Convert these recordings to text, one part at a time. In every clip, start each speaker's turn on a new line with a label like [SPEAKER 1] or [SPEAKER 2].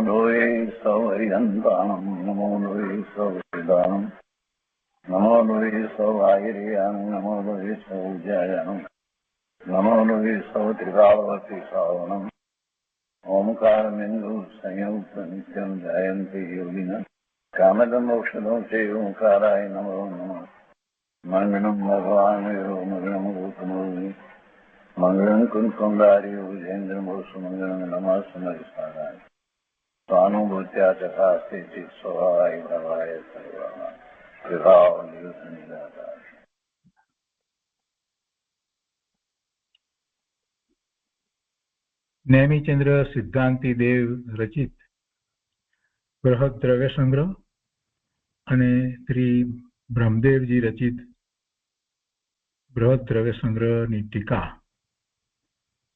[SPEAKER 1] લોહે સૌહરિહંતાણમ નમો લોહે સૌહરિદાનમ નમો લોહે સૌઆયર્યાણમ નમો લોહે સૌજ્યાયાણમ નમો લોહે સૌત્રિકાળવતી શ્રાવણમ ઓમકારમેન્દુ સંયુક્ત નિત્યમ જયંતિ યોગિન કામદમોક્ષદો છે ઓંકારાય નમો નમઃ મંગલમ ભગવાન મંગલમ ગૌતમોર્મિ મંગલમ કુંકુંડાર્ય વિજેન્દ્રમોષ મંગલમ નમઃ સમરિસારાય સ્વાનુભૂત્યા ચકાસ્તે ચિત્ત સ્વભાવાય ભવાય સર્વમાં વિભાવ નિયુત નિરાકાર.
[SPEAKER 2] નેમિચંદ્ર સિદ્ધાંતિ દેવ રચિત બૃહદ દ્રવ્ય સંગ્રહ અને શ્રી બ્રહ્મદેવજી રચિત બૃહદ દ્રવ્ય સંગ્રહની ટીકા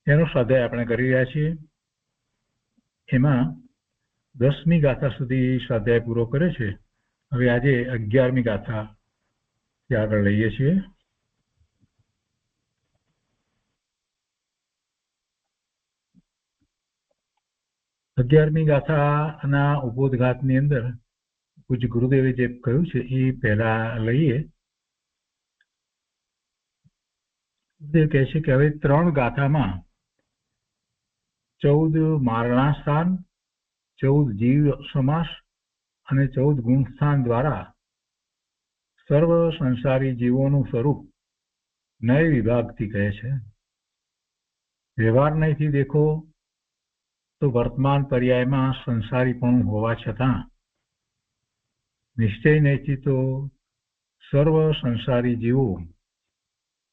[SPEAKER 2] એનો સ્વાધ્યાય આપણે કરી રહ્યા છીએ. એમાં 10મી ગાથા સુધી સ્વાધ્યાય પૂરો કરે છે. હવે આજે 11મી ગાથા આગળ લઈએ છીએ. અગિયારમી ગાથાના ઉબોધઘાતની અંદર પૂજ્ય ગુરુદેવે જે કહ્યું છે એ પહેલા લઈએ. ગુરુદેવ કહે છે કે હવે 3 ગાથામાં 14 મારણા સ્થાન, 14 જીવ સમાસ અને 14 ગુણ સ્થાન દ્વારા સર્વ સંસારી જીવોનું સ્વરૂપ નય વિભાગથી કહે છે. વ્યવહાર નયથી દેખો તો વર્તમાન પર્યાયમાં સંસારીપણું હોવા છતાં નિશ્ચય નયથી તો સર્વ સંસારી જીવો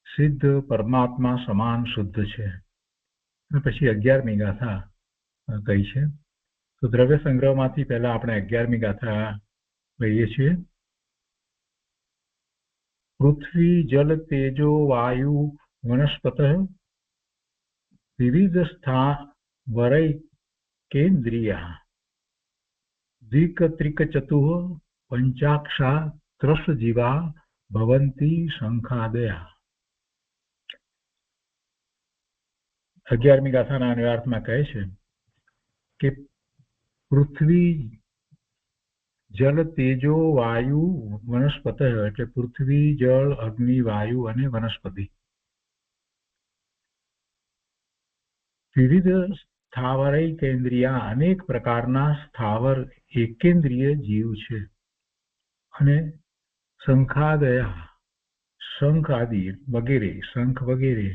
[SPEAKER 2] સિદ્ધ પરમાત્મા સમાન શુદ્ધ છે. અને પછી 11મી ગાથા કહી છે. તો દ્રવ્ય સંગ્રહમાંથી પહેલા આપણે 11મી ગાથા લઈએ છીએ. પૃથ્વી જલ તેજો વાયુ વનસ્પત વિવિધ સ્થાવરૈ કેન્દ્રિયા દ્વિકત્રિક ચતુઃ પંચાક્ષા ત્રસ જીવા ભવંતી શંખાદયા. 11મી ગાથાના અન્વયાર્થમાં કહે છે કે પૃથ્વી જલ તેજો વાયુ વનસ્પત એટલે પૃથ્વી જળ અગ્નિ વાયુ અને વનસ્પતિ વિવિધ સ્થાવરૈ કેન્દ્રિયા અનેક પ્રકારના સ્થાવર એકેન્દ્રિય જીવ છે. અને શંખાદયા શંખ આદિ વગેરે શંખ વગેરે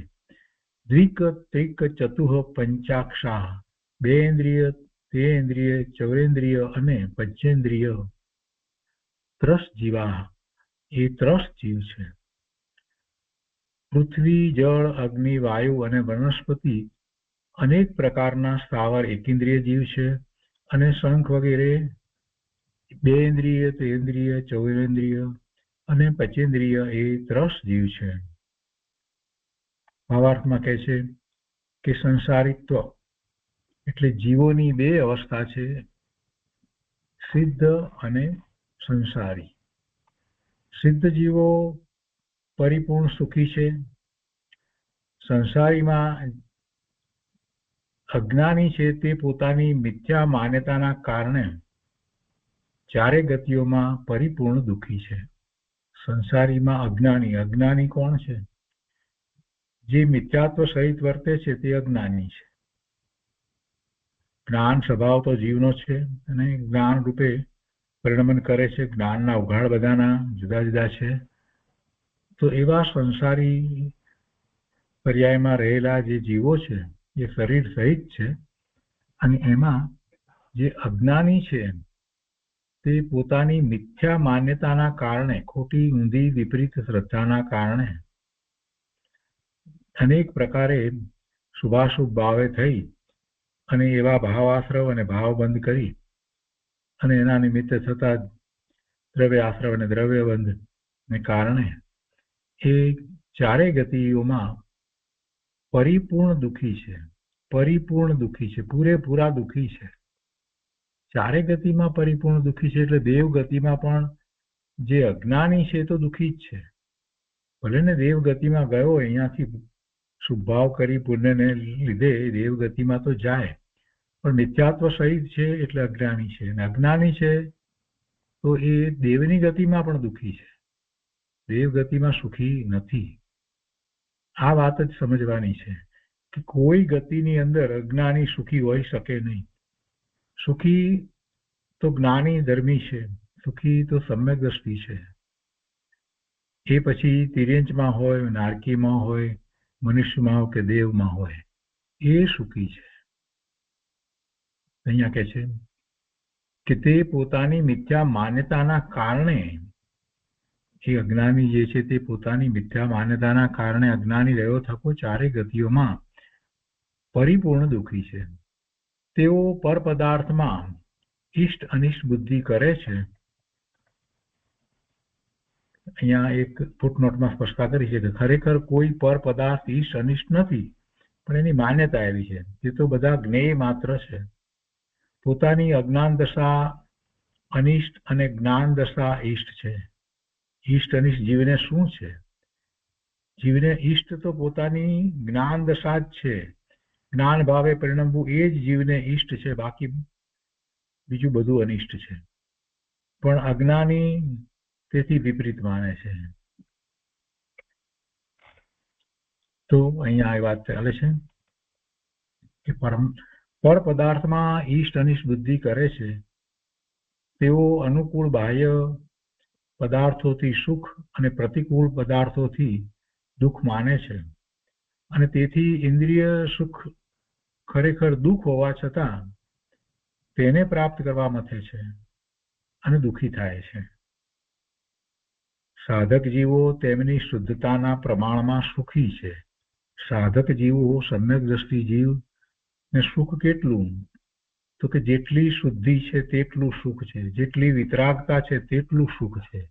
[SPEAKER 2] દ્વિક ત્રિક ચતુઃ પંચાક્ષા 2 ઇન્દ્રિય 3 ઇન્દ્રિય 4 ઇન્દ્રિય અને પંચેન્દ્રિય ત્રસ જીવા એ ત્રસ જીવ છે. પૃથ્વી જળ અગ્નિ વાયુ અને વનસ્પતિ અનેક પ્રકારના સ્થાવર એકેન્દ્રિય જીવ છે. અને શંખ વગેરે 2 ઇન્દ્રિય 3 ઇન્દ્રિય 4 ઇન્દ્રિય અને પંચેન્દ્રિય એ ત્રસ જીવ છે. ભાવાર્થમાં કહે છે કે સંસારિત્વ એટલે જીવોની 2 અવસ્થા છે, સિદ્ધ અને સંસારી. સિદ્ધ જીવો પરિપૂર્ણ સુખી છે. સંસારીમાં અજ્ઞાની છે તે પોતાની મિથ્યા માન્યતાના કારણે 4 ગતિઓમાં પરિપૂર્ણ દુઃખી છે. સંસારીમાં અજ્ઞાની કોણ છે? જે મિથ્યાત્વ સહિત વર્તે છે તે અજ્ઞાની છે. જ્ઞાન સ્વભાવ તો જીવનો છે અને જ્ઞાન રૂપે પરિણમન કરે છે. જ્ઞાનના ઉઘાડ બધાના જુદા જુદા છે. તો એવા સંસારી પર્યાયમાં રહેલા જે જીવો છે એ શરીર સહિત છે. અને એમાં જે અજ્ઞાની છે તે પોતાની મિથ્યા માન્યતાના કારણે ખોટી ઊંધી વિપરીત શ્રદ્ધાના કારણે અનેક પ્રકારે શુભાશુભ ભાવે થઈ અને એવા ભાવાશ્રવ અને ભાવબંધ કરી અને એના નિમિત્તે થતા દ્રવ્ય આશ્રવ અને દ્રવ્યબંધને કારણે એ 4 ગતિઓમાં પરિપૂર્ણ દુઃખી છે. પરિપૂર્ણ દુઃખી છે, પૂરેપૂરા દુઃખી છે. 4 ગતિમાં પરિપૂર્ણ દુઃખી છે. એટલે દેવ ગતિમાં પણ જે અજ્ઞાની છે તો દુઃખી જ છે. ભલે ને દેવ ગતિમાં ગયો અહીંયાથી શુભભાવ કરી પુણ્યને લીધે દેવ ગતિમાં તો જાય, પણ મિથ્યાત્વ સહિત છે એટલે અજ્ઞાની છે, અને અજ્ઞાની છે તો એ દેવની ગતિમાં પણ દુઃખી છે, દેવ ગતિમાં સુખી નથી. આ વાત જ સમજવાની છે કે કોઈ ગતિની અંદર અજ્ઞાની સુખી હોઈ શકે નહીં. સુખી તો જ્ઞાની ધર્મી છે, સુખી તો સમ્યક દ્રષ્ટિ છે. એ પછી તિર્યંચમાં હોય, નારકીમાં હોય, મનુષ્યમાં હોય કે દેવમાં હોય, એ સુખી છે. અહીંયા કહે છે કે તે પોતાની મિથ્યા માન્યતાના કારણે, એ અજ્ઞાની જે છે તે પોતાની મિથ્યા માન્યતાના કારણે અજ્ઞાની રહ્યો થકો ચારે ગતિઓમાં પરિપૂર્ણ દુઃખી છે. તેઓ પર પદાર્થમાં ઇષ્ટ અનિષ્ટ બુદ્ધિ કરે છે. અહીંયા એક ફૂટનોટમાં સ્પષ્ટતા કરી છે કે ખરેખર કોઈ પર પદાર્થ ઇષ્ટ અનિષ્ટ નથી, પણ એની માન્યતા એવી છે. તે તો બધા જ્ઞેય માત્ર છે. પોતાની અજ્ઞાન દશા અનિષ્ટ અને જ્ઞાન દશા ઇષ્ટ છે. ઇષ્ટ અનિષ્ટ જીવને શું છે? જીવને ઇષ્ટ તો પોતાની જ્ઞાન દશા જ છે. જ્ઞાન ભાવે પરિણમવું એ જ જીવને ઇષ્ટ છે, બાકી બીજું બધું અનિષ્ટ છે. પણ અજ્ઞાની તેથી વિપરીત માને છે. તો અહીંયા આ વાત ચાલે છે કે પર પદાર્થમાં ઇષ્ટ અનિષ્ટ બુદ્ધિ કરે છે. તેઓ અનુકૂળ બાહ્ય પદાર્થોથી સુખ અને પ્રતિકૂળ પદાર્થોથી દુઃખ માને છે, અને તેથી ઇન્દ્રિય સુખ ખરેખર દુઃખ હોવા છતાં તેને પ્રાપ્ત કરવા મથે છે અને દુઃખી થાય છે. સાધક જીવો તેમની શુદ્ધતાના પ્રમાણમાં સુખી છે. સાધક જીવો સમ્યક દ્રષ્ટિ જીવ ને સુખ કેટલું? તો કે જેટલી શુદ્ધિ છે તેટલું સુખ છે, જેટલી વિતરાગતા છે તેટલું સુખ છે,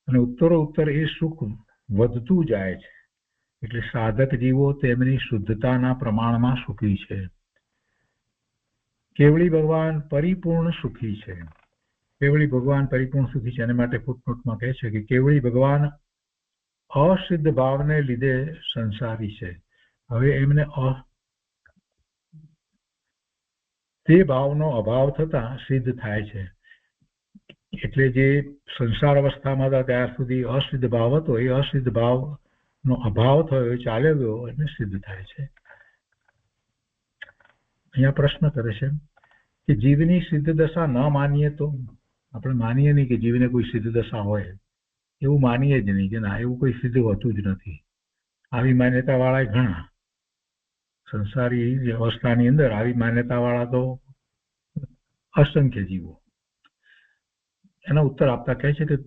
[SPEAKER 2] અને ઉત્તરોત્તર એ સુખ વધતું જાય છે. એટલે સાધક જીવો તેમની શુદ્ધતાના પ્રમાણમાં સુખી છે. કેવળી ભગવાન પરિપૂર્ણ સુખી છે. કેવળી ભગવાન પરિપૂર્ણ સુખી છે. એને માટે ફૂટનોટમાં કહે છે કે કેવળી ભગવાન અસિદ્ધ ભાવને લીધે સંસારી છે. હવે એમને તે ભાવનો અભાવ થતા સિદ્ધ થાય છે. એટલે જે સંસાર અવસ્થામાં હતા ત્યાર સુધી અસિદ્ધ ભાવ હતો, એ અસિદ્ધ ભાવનો અભાવ થયો, એ ચાલ્યો ગયો એટલે સિદ્ધ થાય છે. અહીંયા પ્રશ્ન કરે છે કે જીવની સિદ્ધ દશા ન માનીએ તો? આપણે માનીએ નહીં કે જીવને કોઈ સિદ્ધ દશા હોય, એવું માનીએ જ નહીં કે ના, એવું કોઈ સિદ્ધ હોતું જ નથી. આવી માન્યતા વાળા ઘણા સંસારી અવસ્થાની અંદર આવી માન્યતા વાળા તો અસંખ્ય જીવો. એનો ઉત્તર આપતા કહે છે કે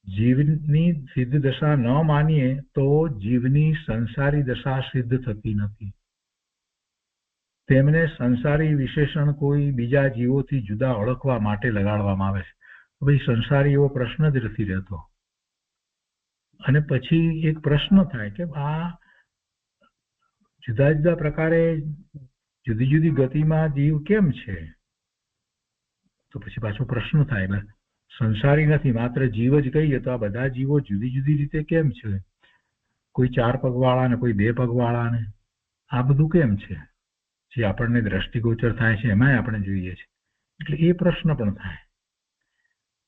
[SPEAKER 2] જીવની સિદ્ધ દશા ન માનીએ તો જીવની સંસારી દશા સિદ્ધ થતી નથી. તેમને સંસારી વિશેષણ કોઈ બીજા જીવોથી જુદા ઓળખવા માટે લગાડવામાં આવે છે. ભાઈ સંસારી એવો પ્રશ્ન જ નથી રહેતો. અને પછી એક પ્રશ્ન થાય કે આ જુદા જુદા પ્રકારે જુદી જુદી ગતિમાં જીવ કેમ છે? તો પછી પાછો પ્રશ્ન થાય, સંસારી નથી, માત્ર જીવ જ કહીએ તો આ બધા જીવો જુદી જુદી રીતે કેમ છે? કોઈ 4 પગવાળા ને કોઈ 2 પગવાળા ને, આ બધું કેમ છે? જે આપણને દ્રષ્ટિગોચર થાય છે એમાંય આપણે જોઈએ છે. એટલે એ પ્રશ્ન પણ થાય,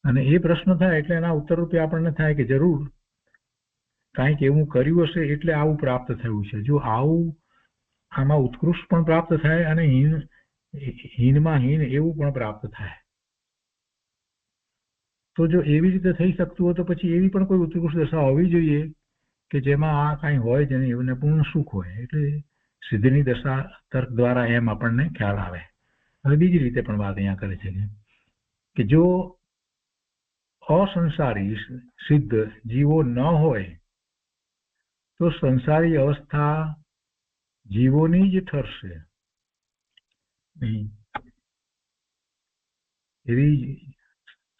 [SPEAKER 2] અને એ પ્રશ્ન થાય એટલે એના ઉત્તર રૂપે આપણને થાય કે જરૂર કાંઈક એવું કર્યું હશે એટલે આવું પ્રાપ્ત થયું છે. જો આવું આમાં ઉત્કૃષ્ટ પણ પ્રાપ્ત થાય અને હીનમાં હીન એવું પણ પ્રાપ્ત થાય, તો જો એવી રીતે થઈ શકતું હોય તો પછી એવી પણ કોઈ ઉત્કૃષ્ટ દશા હોવી જોઈએ કે જેમાં આ કાંઈ હોય જ નહીં, એમને પૂર્ણ સુખ હોય. એટલે સિદ્ધની દશા તર્ક દ્વારા એમ આપણને ખ્યાલ આવે. હવે બીજી રીતે પણ વાત અહીંયા કરે છે કે જો અસંસારી સિદ્ધ જીવો ન હોય તો સંસારી અવસ્થા જીવોની જ ઠરશે. એવી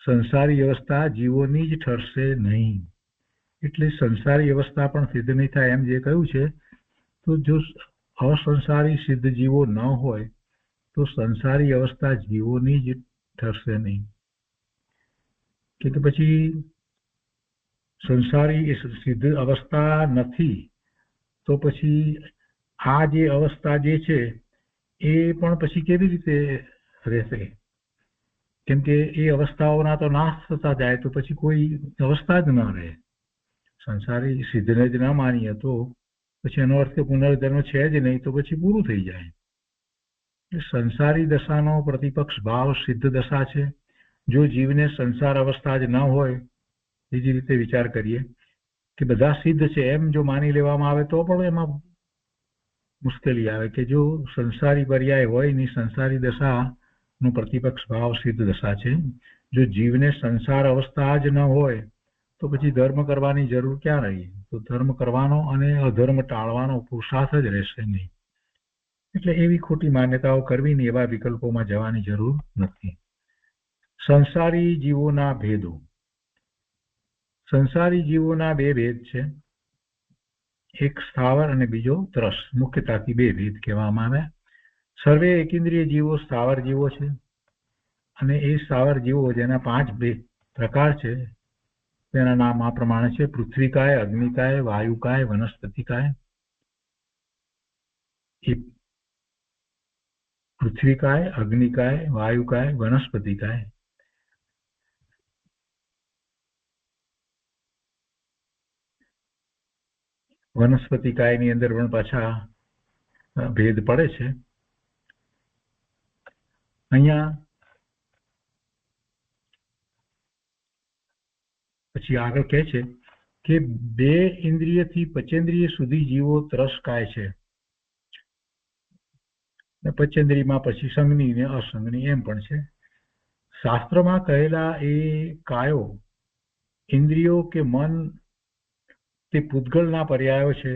[SPEAKER 2] સંસારી અવસ્થા જીવોની જ ઠરશે નહીં. એટલે સંસારી અવસ્થા પણ સિદ્ધ નહીં થાય એમ જે કહ્યું છે. તો જો અસંસારી સિદ્ધ જીવો ન હોય તો સંસારી અવસ્થા જીવોની જ ઠરશે નહીં. કે પછી સંસારી સિદ્ધ અવસ્થા નથી તો પછી આ જે અવસ્થા જે છે એ પણ પછી કેવી રીતે રહેશે? કેમ કે એ અવસ્થાઓના તો નાશ થતા જાય તો પછી કોઈ અવસ્થા જ ન રહે. સંસારી સિદ્ધને જ ન માનીએ તો પછી એનો અર્થ પુનર્જન્મ છે જ નહીં, તો પછી પૂરું થઈ જાય. સંસારી દશાનો પ્રતિપક્ષ ભાવ સિદ્ધ દશા છે. જો જીવને સંસાર અવસ્થા જ ન હોય, બીજી રીતે વિચાર કરીએ કે બધા સિદ્ધ છે એમ જો માની લેવામાં આવે તો પણ એમાં મુશ્કેલી આવે કે જો સંસારી પર્યાય હોય ની સંસારી દશાનો પ્રતિપક્ષ ભાવ સિદ્ધ દશા છે. જો જીવને સંસાર અવસ્થા જ ન હોય તો પછી ધર્મ કરવાની જરૂર ક્યાં રહી? તો ધર્મ કરવાનો અને અધર્મ ટાળવાનો પુરુષાર્થ જ રહેશે નહીં. એટલે એવી ખોટી માન્યતાઓ કરવી ને એવા વિકલ્પોમાં જવાની જરૂર નથી. સંસારી જીવોના ભેદો. સંસારી જીવોના બે ભેદ છે, એક સ્થાવર અને બીજો ત્રસ. મુખ્યતાથી બે ભેદ કહેવામાં આવે. સર્વે એકેન્દ્રિય જીવો સ્થાવર જીવો છે, અને એ સ્થાવર જીવો જેના 5 પ્રકાર છે તેના નામ આ પ્રમાણે છે: પૃથ્વીકાય, અગ્નિકાય, વાયુકાય, વનસ્પતિકાય. એ પૃથ્વીકાય, અગ્નિકાય, વાયુકાય, વનસ્પતિકાય. વનસ્પતિકાયની અંદર પણ પાછા ભેદ પડે છે. અહીંયા પછી આગળ કહે છે કે 2 ઇન્દ્રિયથી પંચેન્દ્રિય સુધી જીવો ત્રસકાય છે. પંચેન્દ્રિયમાં પછી સંજ્ઞી ને અસંજ્ઞી એમ પણ છે. શાસ્ત્રમાં કહેલા એ કાયો, ઇન્દ્રિયો કે મન તે પૂતગલના પર્યાયો છે,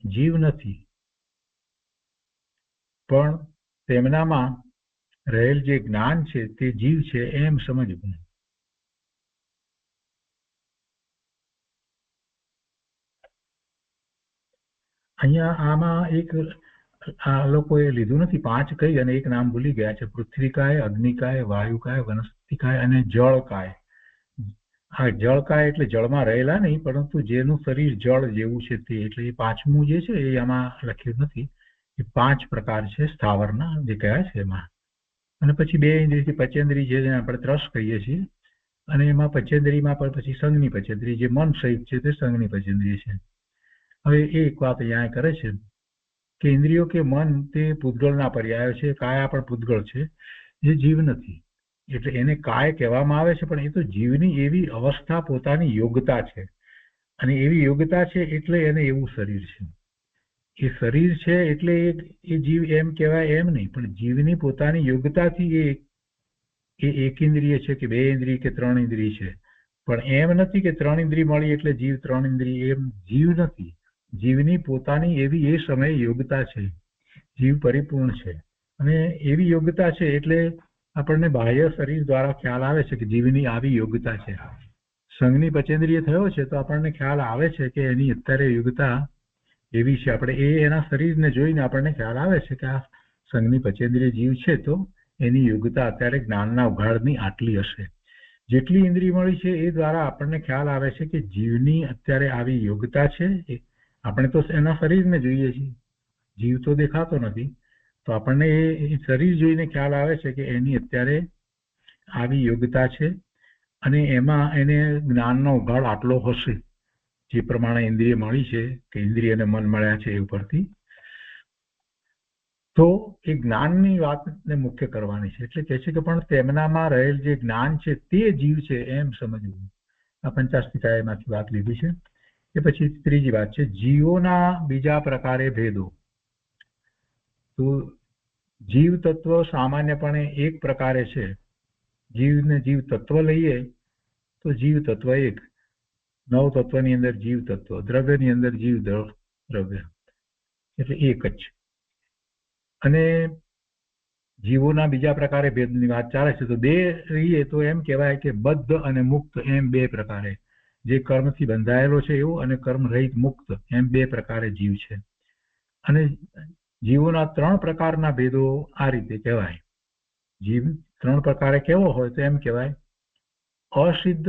[SPEAKER 2] જીવ નથી. પણ તેમનામાં રહેલ જે જ્ઞાન છે તે જીવ છે એમ સમજવું. અહીંયા આમાં એક આ લોકોએ લીધું નથી, 5 કહી અને એક નામ ભૂલી ગયા છે: પૃથ્વીકાય, અગ્નિકાય, વાયુકાય, વનસ્પતિકાય અને જળકાય. આ જળકાય એટલે જળમાં રહેલા નહીં, પરંતુ જેનું શરીર જળ જેવું છે તે. એટલે એ 5મું જે છે એ આમાં લખ્યું નથી. એ 5 પ્રકાર છે સ્થાવરના જે કહેવાય છે એમાં. અને પછી 2 ઇન્દ્રિયથી પંચેન્દ્રિય જેને આપણે ત્રસ કહીએ છીએ, અને એમાં પંચેન્દ્રિયમાં પણ પછી સંજ્ઞી પંચેન્દ્રિય જે મન સહિત છે તે સંજ્ઞી પંચેન્દ્રિય છે. હવે એક વાત અહીંયા કરે છે કે ઇન્દ્રિયો કે મન તે પૂતગલના પર્યાયો છે. કાયા પણ પૂતગલ છે, જે જીવ નથી. એટલે એને કાય કહેવામાં આવે છે, પણ એ તો જીવની એવી અવસ્થા, પોતાની યોગ્યતા છે. અને એવી યોગ્યતા છે એટલે એને એવું શરીર છે. એ શરીર છે એટલે એ જીવ એમ કહેવાય એમ નહીં, પણ જીવની પોતાની યોગ્યતાથી એ એક ઇન્દ્રિય છે કે 2 ઇન્દ્રિય કે 3 ઇન્દ્રિય છે. પણ એમ નથી કે 3 ઇન્દ્રિય મળી એટલે જીવ 3 ઇન્દ્રિય, એમ જીવ નથી. જીવની પોતાની એવી એ સમયે યોગ્યતા છે. જીવ પરિપૂર્ણ છે અને એવી યોગ્યતા છે એટલે આપણને બાહ્ય શરીર દ્વારા ખ્યાલ આવે છે કે જીવની આવી યોગ્યતા છે. સંજ્ઞી પંચેન્દ્રિય થયો છે તો આપણને ખ્યાલ આવે છે કે એની અત્યારે યોગ્યતા એવી છે. આપણે એના શરીરને જોઈને આપણને ખ્યાલ આવે છે કે આ સંજ્ઞી પંચેન્દ્રિય જીવ છે તો એની યોગ્યતા અત્યારે જ્ઞાનના ઉઘાડની આટલી હશે. જેટલી ઇન્દ્રિય મળી છે એ દ્વારા આપણને ખ્યાલ આવે છે કે જીવની અત્યારે આવી યોગ્યતા છે. આપણે તો એના શરીરને જોઈએ છીએ, જીવ તો દેખાતો નથી, તો આપણને એ શરીર જોઈને ખ્યાલ આવે છે કે એની અત્યારે આવી યોગ્યતા છે અને એમાં એને જ્ઞાનનો ઉઘાડ આટલો હશે, જે પ્રમાણે ઇન્દ્રિય મળી છે કે ઇન્દ્રિય અને મન મળ્યા છે એ ઉપરથી. તો એ જ્ઞાનની વાતને મુખ્ય કરવાની છે. એટલે કહે છે કે પણ તેમનામાં રહેલ જે જ્ઞાન છે તે જીવ છે એમ સમજવું. આ 50 કાયમાંથી વાત લીધી છે. એ પછી ત્રીજી વાત છે જીવોના બીજા પ્રકારે ભેદો. તો જીવ તત્વ સામાન્યપણે એક પ્રકારે છે. જીવને જીવ તત્વ લઈએ તો જીવ તત્વ એક. 9 તત્વની અંદર જીવ તત્વ, દ્રવ્યની અંદર જીવ દ્રવ્ય, એટલે એક જ. અને જીવોના બીજા પ્રકારે ભેદની વાત ચાલે છે તો 2 રહીએ તો એમ કહેવાય કે બદ્ધ અને મુક્ત એમ 2 પ્રકારે. જે કર્મથી બંધાયેલો છે એવો અને કર્મ રહિત મુક્ત એમ 2 પ્રકારે જીવ છે. અને જીવોના 3 પ્રકારના ભેદો આ રીતે કહેવાય. જીવ 3 પ્રકારે કેવો હોય તો એમ કહેવાય અસિદ્ધ,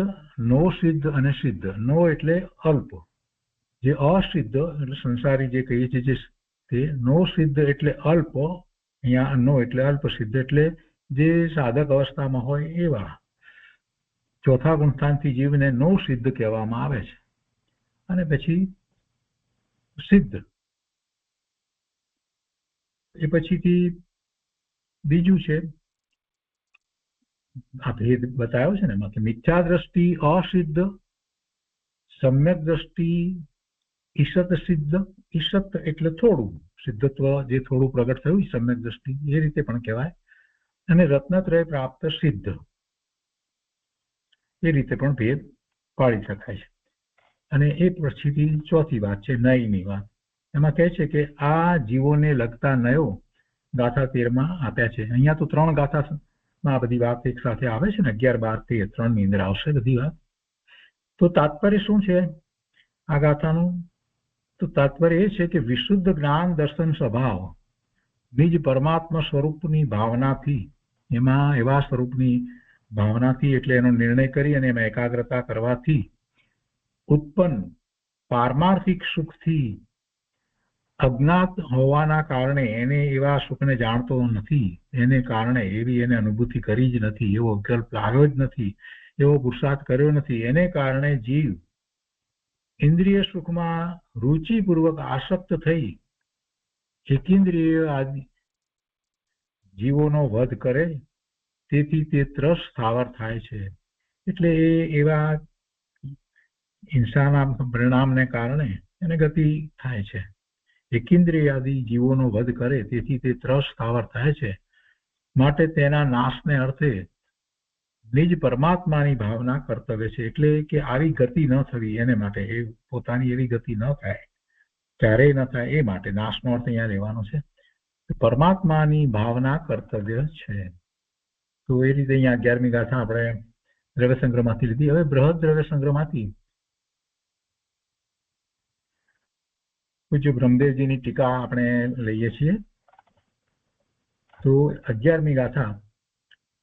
[SPEAKER 2] નો સિદ્ધ અને સિદ્ધ. નો એટલે અલ્પ, જે અસિદ્ધ એટલે સંસારી જે કહીએ છીએ, જે તે નો સિદ્ધ એટલે અલ્પ, અહીંયા નો એટલે અલ્પ, સિદ્ધ એટલે જે સાધક અવસ્થામાં હોય એવા ચોથા ગુણસ્થાનથી જીવને નો સિદ્ધ કહેવામાં આવે છે. અને પછી સિદ્ધ, એ પછીથી બીજું છે આ ભેદ બતાવ્યો છે ને એમાં કે મિથ્યા દ્રષ્ટિ અસિદ્ધ, સમ્યક દ્રષ્ટિ ઈશત સિદ્ધ. ઈશત એટલે થોડું, સિદ્ધત્વ જે થોડું પ્રગટ થયું સમ્યક દ્રષ્ટિ એ રીતે પણ કહેવાય. અને રત્નત્રય પ્રાપ્ત સિદ્ધ એ રીતે પણ ભેદ પાડી શકાય છે. અને એ પછીથી ચોથી વાત છે નયની વાત. એમાં કહે છે કે આ જીવોને લગતા નયો ગાથા 13માં આપ્યા છે. અહીંયા તો 3 ગાથામાં આ બધી વાત એક સાથે આવે છે ને, 11, 12, 13 3 ની અંદર આવશે બધી વાત. તો તાત્પર્ય શું છે આ ગાથાનું? તો તાત્પર્ય એ છે કે વિશુદ્ધ જ્ઞાન દર્શન સ્વભાવ નિજ પરમાત્મા સ્વરૂપની ભાવનાથી, એમાં એવા સ્વરૂપની ભાવનાથી એટલે એનો નિર્ણય કરી અને એમાં એકાગ્રતા કરવાથી ઉત્પન્ન પારમાર્થિક સુખથી અજ્ઞાત હોવાના કારણે એને એવા સુખને જાણતો નથી, એને કારણે એવી એને અનુભૂતિ કરી જ નથી, એવો વિકલ્પ લાવ્યો જ નથી, એવો પુરુષાર્થ કર્યો નથી. એને કારણે જીવ ઇન્દ્રિય સુખમાં રુચિપૂર્વક આસક્ત થઈ એકેન્દ્રિય આદિ જીવોનો વધ કરે, તેથી તે ત્રસ સ્થાવર થાય છે. એટલે એવા હિંસાના પરિણામને કારણે એને ગતિ થાય છે. એકેન્દ્રિયાદિ જીવોનો વધ કરે તેથી તે ત્રસ સ્થાવર થાય છે. માટે તેના નાશને અર્થે નિજ પરમાત્માની ભાવના કર્તવ્ય છે. એટલે કે આવી ગતિ ન થવી એને માટે, એ પોતાની એવી ગતિ ન થાય, ક્યારેય ન થાય, એ માટે નાશનો અર્થ અહીંયા લેવાનો છે. પરમાત્માની ભાવના કર્તવ્ય છે. તો એ રીતે અહીંયા 11મી ગાથા આપણે દ્રવ્ય સંગ્રહમાંથી લીધી. હવે બૃહદ દ્રવ્ય સંગ્રહમાંથી પૂજ્ય બ્રહ્મદેવજીની ટીકા આપણે લઈએ છીએ. તો 11મી ગાથા,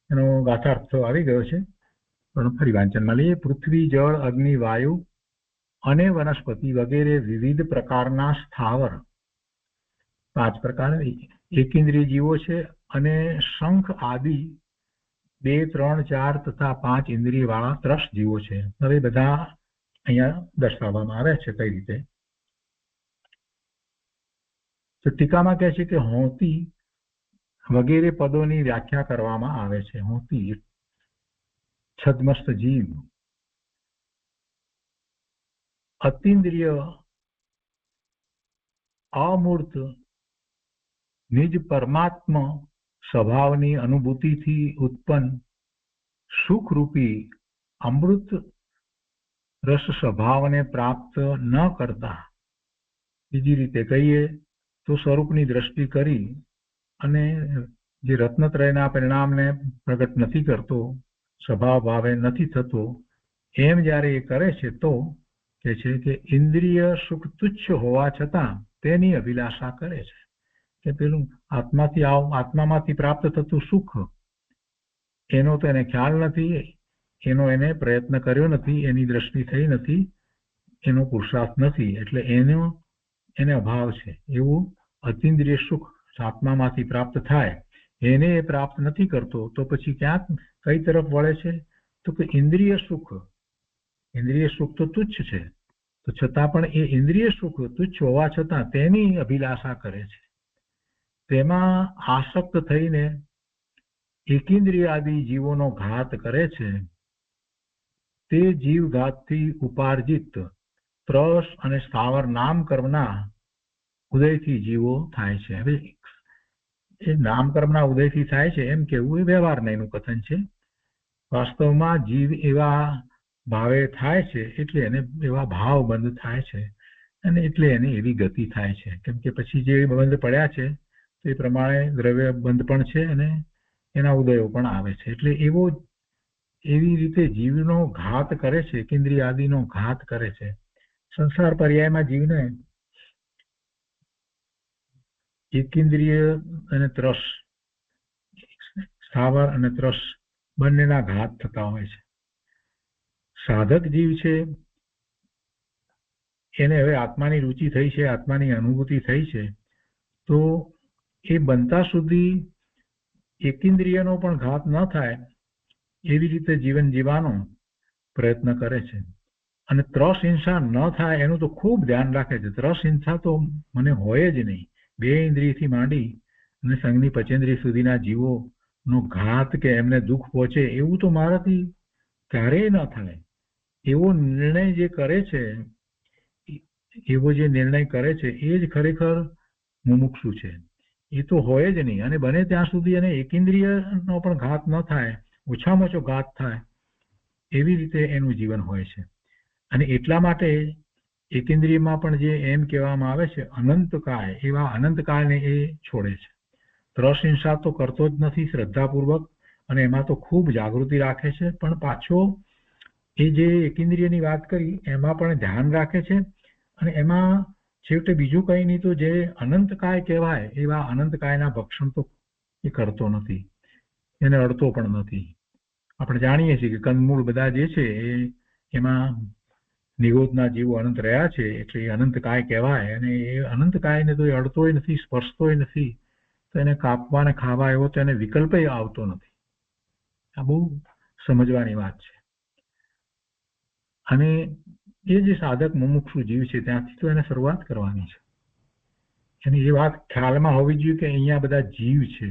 [SPEAKER 2] એનો ગાથાર્થ આવી ગયો છે, પણ ફરી વાંચનમાં લઈએ. પૃથ્વી, જળ, અગ્નિ, વાયુ અને વનસ્પતિ વગેરે વિવિધ પ્રકારના સ્થાવર 5 પ્રકાર એકેન્દ્રિય જીવો છે, અને શંખ આદિ 2, 3, 4 તથા 5 ઇન્દ્રિય વાળા ત્રસ જીવો છે. હવે બધા અહીંયા દર્શાવવામાં આવ્યા છે કઈ રીતે. તો ટીકામાં કહે છે કે હોતી વગેરે પદોની વ્યાખ્યા કરવામાં આવે છે. હોતી છદ્મસ્ત જીવ, અતિન્દ્રિય અમૂર્ત નિજ પરમાત્મા સ્વભાવની અનુભૂતિથી ઉત્પન્ન સુખરૂપી અમૃત રસ સ્વભાવને પ્રાપ્ત ન કરતા, બીજી રીતે કહીએ તો સ્વરૂપની દ્રષ્ટિ કરી અને જે રત્નત્રયના પરિણામને પ્રગટ નથી કરતો, સ્વભાવ ભાવે નથી થતો, એમ જ્યારે એ કરે છે તો કે છે કે ઇન્દ્રિય સુખ તુચ્છ હોવા છતાં તેની અભિલાષા કરે છે. કે પેલું આત્મામાંથી પ્રાપ્ત થતું સુખ એનો તો એને ખ્યાલ નથી, એનો એને પ્રયત્ન કર્યો નથી, એની દ્રષ્ટિ થઈ નથી, એનો પુરુષાર્થ નથી, એટલે એને અભાવ છે. એવું અતિન્દ્રિય સુખ આત્મામાંથી પ્રાપ્ત થાય એને એ પ્રાપ્ત નથી કરતો, તો પછી ક્યાંક કઈ તરફ વળે છે? તો કે ઇન્દ્રિય સુખ. ઇન્દ્રિય સુખ તો તુચ્છ છે, તો છતાં પણ એ ઇન્દ્રિય સુખ તુચ્છ હોવા છતાં તેની અભિલાષા કરે છે. તેમાં આસક્ત થઈને એકેન્દ્રિય આદિ જીવોનો ઘાત કરે છે. તે જીવ ઘાતથી ઉપાર્જિત ત્રસ અને સ્થાવર નામ કર્મના ઉદયથી જીવો થાય છે. હવે એ નામકર્મના ઉદયથી થાય છે એમ કેવું એ વ્યવહારનું કથન છે. વાસ્તવમાં જીવ એવા ભાવે થાય છે એટલે એને એવા ભાવ બંધ થાય છે, અને એટલે એને એવી ગતિ થાય છે. કેમ કે પછી જે બંધ પડ્યા છે તે પ્રમાણે દ્રવ્ય બંધ પણ છે અને એના ઉદયો પણ આવે છે. એટલે એવી રીતે જીવનો ઘાત કરે છે, કેન્દ્રિય આદિનો ઘાત કરે છે. સંસાર પર્યાયમાં જીવને એકેન્દ્રિય અને ત્રસ, સ્થાવર અને ત્રસ બંનેના ઘાત થતા હોય છે. સાધક જીવ છે એને હવે આત્માની રુચિ થઈ છે, આત્માની અનુભૂતિ થઈ છે, તો એ બનતા સુધી એકેન્દ્રિયનો પણ ઘાત ન થાય એવી રીતે જીવન જીવવાનો પ્રયત્ન કરે છે. અને ત્રસ હિંસા ન થાય એનું તો ખૂબ ધ્યાન રાખે છે. ત્રસ હિંસા તો મને હોય જ નહીં. બે ઇન્દ્રિયથી માંડી અને સંઘની પચેન્દ્રિય સુધીના જીવોનો ઘાત કે એમને દુઃખ પહોંચે એવું તો મારાથી ક્યારેય ન થાય. એવો નિર્ણય જે કરે છે એ જ ખરેખર મુમુક્ષુ છે. એ તો હોય જ નહીં. અને બને ત્યાં સુધી એને એકેન્દ્રિયનો પણ ઘાત ન થાય, ઓછામાં ઓછો ઘાત થાય એવી રીતે એનું જીવન હોય છે. અને એટલા માટે એકેન્દ્રિયમાં પણ જે એમ કહેવામાં આવે છે અનંતકાય, એવા અનંતકાયને એ છોડે છે. ત્રસ હિંસા તો કરતો જ નથી શ્રદ્ધાપૂર્વક, અને એમાં તો ખૂબ જાગૃતિ રાખે છે. પણ પાછો એ જે એકેન્દ્રિયની વાત કરી એમાં પણ ધ્યાન રાખે છે. અને એમાં છેવટે બીજું કંઈ નહીં તો જે અનંતકાય કહેવાય એવા અનંતકાયના ભક્ષણ તો એ કરતો નથી, એને અડતો પણ નથી. આપણે જાણીએ છીએ કે કંદમૂળ બધા જે છે એમાં નિગોદના જીવો અનંત રહ્યા છે એટલે એ અનંતકાય કહેવાય. અને એ અનંતકાયને તો એ અડતોય નથી, સ્પર્શતોય નથી, તો એને કાપવા ને ખાવા એવો તો એને વિકલ્પ આવતો નથી. આ બહુ સમજવાની વાત છે. અને એ જે સાધક મુમુક્ષુ જીવ છે ત્યાંથી તો એને શરૂઆત કરવાની છે. અને એ વાત ખ્યાલમાં હોવી જોઈએ કે અહીંયા બધા જીવ છે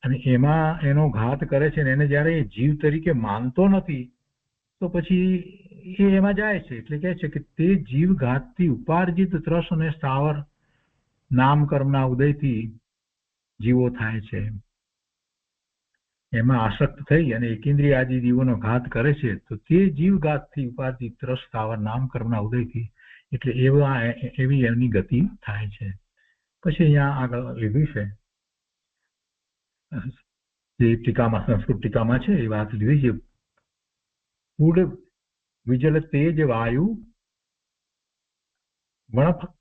[SPEAKER 2] અને એમાં એનો ઘાત કરે છે. ને એને જયારે એ જીવ તરીકે માનતો નથી તો પછી એ એમાં જાય છે. એટલે કહે છે કે તે જીવ ઘાતથી ઉપાર્જિત ત્રસ અને સ્થાવર નામ કર્મના ઉદયથી જીવો થાય છે. એમાં આસક્ત થઈ અને એકેન્દ્રિય આદિ જીવોનો ઘાત કરે છે તો તે જીવ ઘાતથી ઉપાર્જિત ત્રસ સ્થાવર નામ કર્મના ઉદયથી, એટલે એવી એમની ગતિ થાય છે. પછી અહીંયા આગળ લીધું છે જે ટીકામાં, સંસ્કૃત ટીકામાં છે એ વાત લીધી છે. પૂડ વિજલ તેજ વાયુ વણફક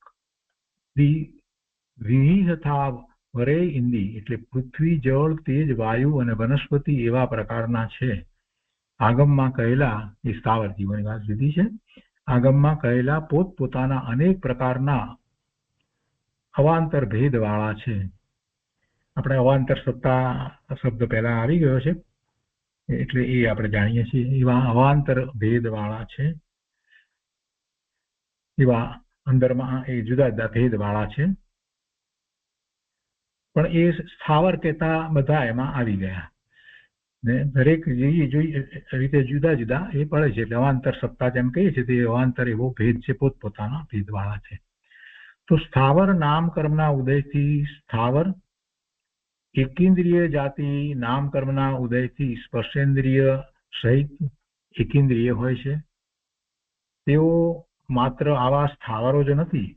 [SPEAKER 2] વિહિતથા વરે ઇન્દી, એટલે પૃથ્વી, જળ, તેજ, વાયુ અને વનસ્પતિ એવા પ્રકારના છે. આગમમાં કહેલા, એ સ્થાવર જીવોની વાત લીધી છે, આગમમાં કહેલા પોતપોતાના અનેક પ્રકારના અવાંતર ભેદ વાળા છે. આપણે અવાંતર સત્તા શબ્દ પહેલા આવી ગયો છે એટલે એ આપણે જાણીએ છીએ. એવા અવાંતર ભેદ વાળા છે, એવા અંદરમાં એ જુદા જુદા ભેદ વાળા છે. પણ એ સ્થાવર કહેતા બધા એમાં આવી ગયા ને દરેક રીતે જુદા જુદા એ પડે છે. એટલે અવાંતર સત્તા જેમ કહીએ છીએ તે અવાંતર એવો ભેદ છે, પોતપોતાના ભેદ વાળા છે. તો સ્થાવર નામ કર્મના ઉદયથી સ્થાવર, એકેન્દ્રિય જાતિ નામ કર્મના ઉદયથી સ્પર્શેન્દ્રિય સહિત એકેન્દ્રિય હોય છે. તેઓ માત્ર આવા સ્થાવરો જ નથી,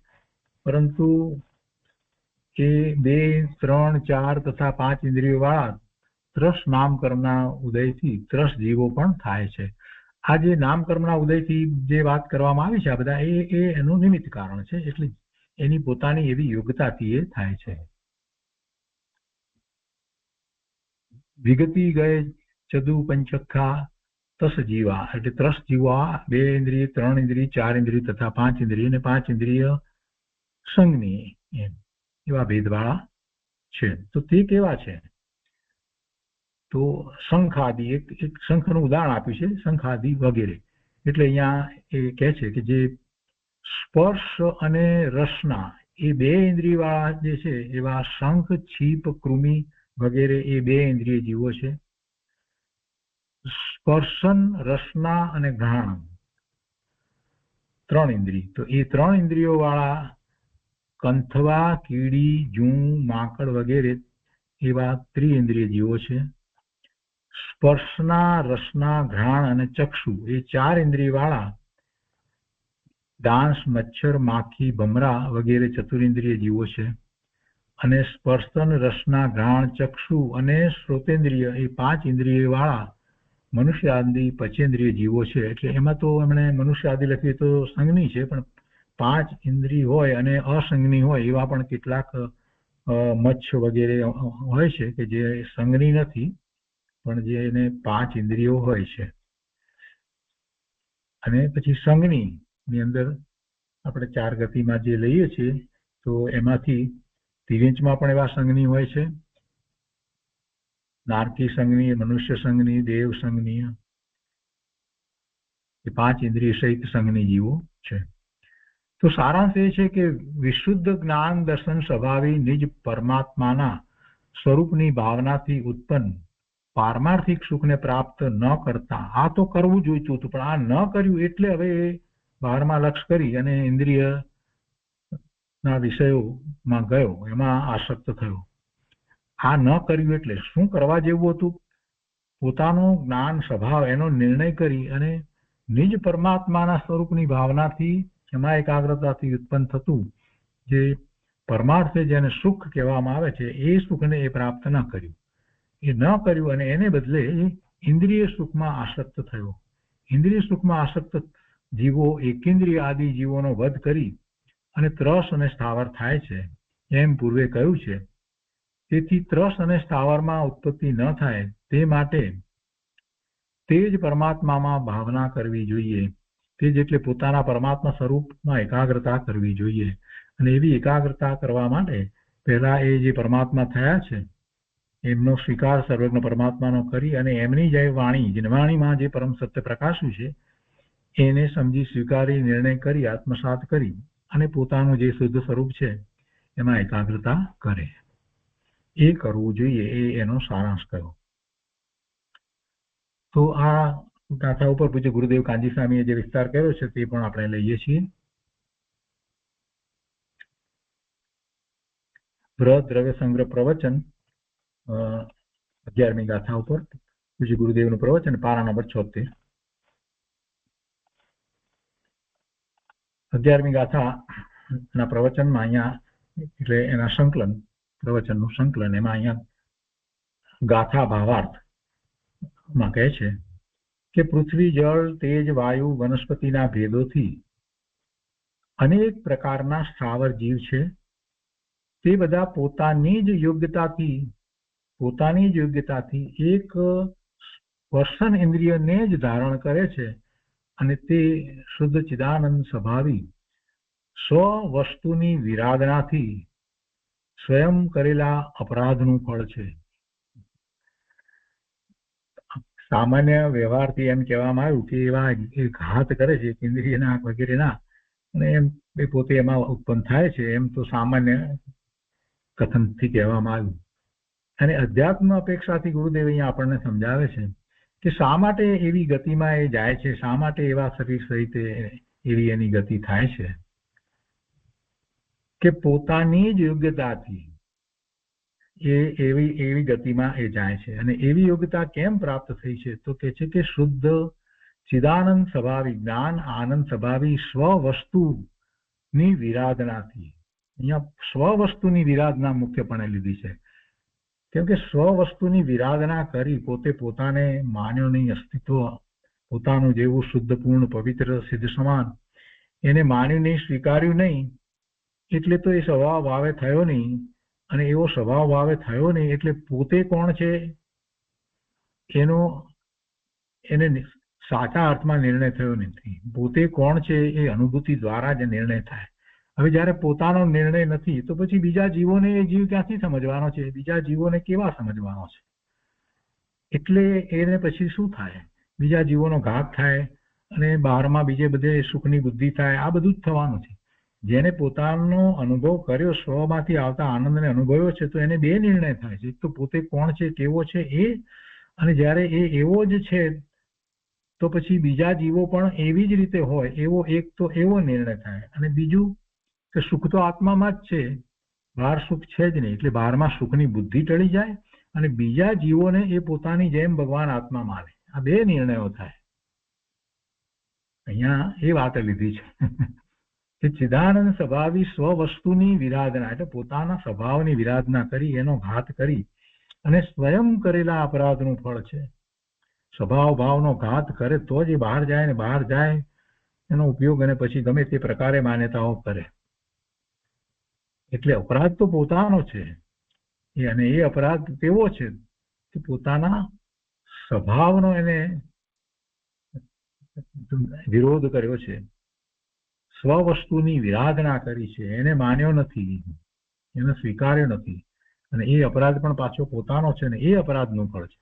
[SPEAKER 2] પરંતુ એ 2, 3, 4 તથા 5 ઇન્દ્રિયો વાળા ત્રસ નામ કર્મના ઉદયથી ત્રસ જીવો પણ થાય છે. આ જે નામ કર્મના ઉદયથી જે વાત કરવામાં આવી છે આ બધા એ એનું નિમિત્ત કારણ છે. એટલે એની પોતાની એવી યોગ્યતાથી એ થાય છે. વિગતિ ગયે ચદુ પંચખા તસ જીવા, એટલે ત્રસ જીવા 2 ઇન્દ્રિય, 3 ઇન્દ્રિય, 4 ઇન્દ્રિય તથા 5 ઇન્દ્રિય, અને 5 ઇન્દ્રિય સંઘની એવા ભેદવાળા છે. તો તે કેવા છે? તો શંખાદિ, એક શંખનું ઉદાહરણ આપ્યું છે, શંખાદિ વગેરે. એટલે અહીંયા એ કહે છે કે જે સ્પર્શ અને રસના એ 2 ઇન્દ્રિય વાળા જે છે એવા શંખ, છીપ, કૃમિ વગેરે એ 2 ઇન્દ્રિય જીવો છે. સ્પર્શન, રસના અને ઘ્રાણ 3 ઇન્દ્રિય. તો એ 3 ઇન્દ્રિયો વાળા કંથવા, કીડી, જૂં, માકડ વગેરે એવા ત્રિઇન્દ્રિય જીવો છે. સ્પર્શના, રસના, ઘ્રાણ અને ચક્ષુ એ 4 ઇન્દ્રિય વાળા ડાંસ, મચ્છર, માખી, ભમરા વગેરે ચતુરિન્દ્રિય જીવો છે. અને સ્પર્શન, રસના, ઘ્રાણ, ચક્ષુ અને શ્રોતેન્દ્રિય એ 5 ઇન્દ્રિય વાળા મનુષ્ય આદિ પંચેન્દ્રિય જીવો છે. એટલે એમાં તો એમણે મનુષ્ય આદિ લખીએ તો સંઘની છે, પણ 5 ઇન્દ્રિય હોય અને અસંઘની હોય એવા પણ કેટલાક મચ્છ વગેરે હોય છે કે જે સંઘની નથી પણ જે એને 5 ઇન્દ્રિયો હોય છે. અને પછી સંઘની અંદર આપણે 4 ગતિમાં જે લઈએ છીએ તો એમાંથી તિર્યંચમાં પણ એવા સંઘની હોય છે, નારકી સંઘની, મનુષ્ય સંઘની, દેવ સંઘની, એ 5 ઇન્દ્રિય સહિત સંઘની જીવો છે. તો સારાંશ એ છે કે વિશુદ્ધ જ્ઞાન દર્શન સ્વભાવી નિજ પરમાત્માના સ્વરૂપની ભાવનાથી ઉત્પન્ન પારમાર્થિક સુખને પ્રાપ્ત ન કરતા, આ તો કરવું જોઈતું હતું પણ આ ન કર્યું એટલે હવે બહારમાં લક્ષ કરી અને ઇન્દ્રિય ના વિષયોમાં ગયો, એમાં આસક્ત થયો. આ ન કર્યું એટલે શું કરવા જેવું હતું? પોતાનું જ્ઞાન સ્વભાવ એનો નિર્ણય કરી અને નિજ પરમાત્માના સ્વરૂપની ભાવનાથી એમાં એકાગ્રતાથી ઉત્પન્ન થતું જે પરમાર્થ જેને સુખ કહેવામાં આવે છે એ સુખને એ પ્રાપ્ત ન કર્યું. એ ન કર્યું અને એને બદલે ઇન્દ્રિય સુખમાં આસક્ત થયો. ઇન્દ્રિય સુખમાં આસક્ત જીવો એકેન્દ્રિય આદિ જીવોનો વધ કરી અને ત્રસ અને સ્થાવર થાય છે એમ પૂર્વે કહ્યું છે. તેથી ત્રસ અને સ્થાવરમાં ઉત્પત્તિ ન થાય તે માટે તે જ પરમાત્મામાં ભાવના કરવી જોઈએ. તે જ એટલે પોતાના પરમાત્મા સ્વરૂપમાં એકાગ્રતા કરવી જોઈએ. અને એવી એકાગ્રતા કરવા માટે પહેલા એ જે પરમાત્મા થયા છે એમનો સ્વીકાર સર્વજ્ઞ પરમાત્માનો કરી અને એમની જે વાણી જીનવાણીમાં જે પરમ સત્ય પ્રકાશ્યું છે એને સમજી સ્વીકારી નિર્ણય કરી આત્મસાત કરી અને પોતાનું જે શુદ્ધ સ્વરૂપ છે એમાં એકાગ્રતા કરે. એ કરવું જોઈએ, એ એનો સારાંશ કયો. તો આ ગાથા ઉપર પૂજ્ય ગુરુદેવ કાંજી સ્વામીએ જે વિસ્તાર કર્યો છે તે પણ આપણે લઈએ છીએ. બૃહદ દ્રવ્ય સંગ્રહ પ્રવચન 11મી ગાથા ઉપર પૂજ્ય ગુરુદેવનું પ્રવચન, પારા નંબર 76. 11મી ગાથા ના પ્રવચનમાં અહીંયા એટલે એના સંકલન, પ્રવચનનું સંકલન, એમાં અહીંયા ગાથા ભાવાર્થ માં કહે છે કે પૃથ્વી, જળ, તેજ, વાયુ, વનસ્પતિના ભેદોથી અનેક પ્રકારના સ્થાવર જીવ છે. તે બધા પોતાની જ યોગ્યતાથી એક સ્પર્શન ઇન્દ્રિયને જ ધારણ કરે છે અને તે શુદ્ધ ચિદાનંદ સ્વભાવી સ્વ વસ્તુની વિરાધનાથી સ્વયં કરેલા અપરાધનું ફળ છે. સામાન્ય વ્યવહારથી એમ કહેવામાં આવ્યું કે એવા ઘાત કરે છે ઇન્દ્રિયના વગેરેના અને એમ પોતે એમાં ઉત્પન્ન થાય છે, એમ તો સામાન્ય કથનથી કહેવામાં આવ્યું. અને અધ્યાત્મ અપેક્ષાથી ગુરુદેવ અહીંયા આપણને સમજાવે છે કે શા માટે એવી ગતિમાં એ જાય છે, શા માટે એવા શરીર સહિત એવી એની ગતિ થાય છે કે પોતાની જ યોગ્યતાથી એવી ગતિમાં એ જાય છે. અને એવી યોગ્યતા કેમ પ્રાપ્ત થઈ છે તો કે છે કે શુદ્ધ ચિદાનંદ સ્વભાવી જ્ઞાન આનંદ સ્વભાવી સ્વવસ્તુની વિરાધનાથી. અહીંયા સ્વવસ્તુની વિરાધના મુખ્યપણે લીધી છે કેમ કે સ્વવસ્તુની વિરાધના કરી પોતે પોતાને માન્યો નહીં, અસ્તિત્વ પોતાનું જેવું શુદ્ધ પૂર્ણ પવિત્ર સિદ્ધ સમાન એને માન્યું નહીં, સ્વીકાર્યું નહીં, એટલે તો એ સ્વભાવ ભાવે થયો નહીં. અને એવો સ્વભાવ ભાવે થયો નહીં એટલે પોતે કોણ છે એને સાચા અર્થમાં નિર્ણય થયો નથી. પોતે કોણ છે એ અનુભૂતિ દ્વારા જ નિર્ણય થાય. હવે જયારે પોતાનો નિર્ણય નથી તો પછી બીજા જીવોને એ જીવ ક્યાંથી સમજવાનો છે, બીજા જીવોને કેવા સમજવાનો છે? એટલે એને પછી શું થાય? બીજા જીવોનો ઘાત થાય અને બહારમાં બીજે બધે સુખની બુદ્ધિ થાય. આ બધું જ થવાનું છે. જેને પોતાનો અનુભવ કર્યો, સ્વમાંથી આવતા આનંદને અનુભવ્યો છે તો એને બે નિર્ણય થાય છે. એક તો પોતે કોણ છે, કેવો છે એ, અને જ્યારે એ એવો જ છે તો પછી બીજા જીવો પણ એવી જ રીતે હોય એવો એક તો એવો નિર્ણય થાય. અને બીજું કે સુખ તો આત્મામાં જ છે, બહાર સુખ છે જ નહીં, એટલે બહારમાં સુખની બુદ્ધિ ટળી જાય અને બીજા જીવોને એ પોતાની જેમ ભગવાન આત્મા માને. આ બે નિર્ણયો થાય. અહીંયા એ વાત લીધી છે કે ચિદાનંદ સ્વભાવી સ્વવસ્તુની વિરાધના, એટલે પોતાના સ્વભાવની વિરાધના કરી એનો ઘાત કરી અને સ્વયં કરેલા અપરાધનું ફળ છે. સ્વભાવ ભાવનો ઘાત કરે તો જ એ બહાર જાય, ને બહાર જાય એનો ઉપયોગ અને પછી ગમે તે પ્રકારે માન્યતાઓ કરે. એટલે અપરાધ તો પોતાનો છે અને એ અપરાધ કેવો છે કે પોતાના સ્વભાવનો એને વિરોધ કર્યો છે, સ્વવસ્તુની વિરાધના કરી છે, એને માન્યો નથી. એને સ્વીકાર્યો નથી, અને એ અપરાધ પણ પાછો પોતાનો છે, ને એ અપરાધનું ફળ છે.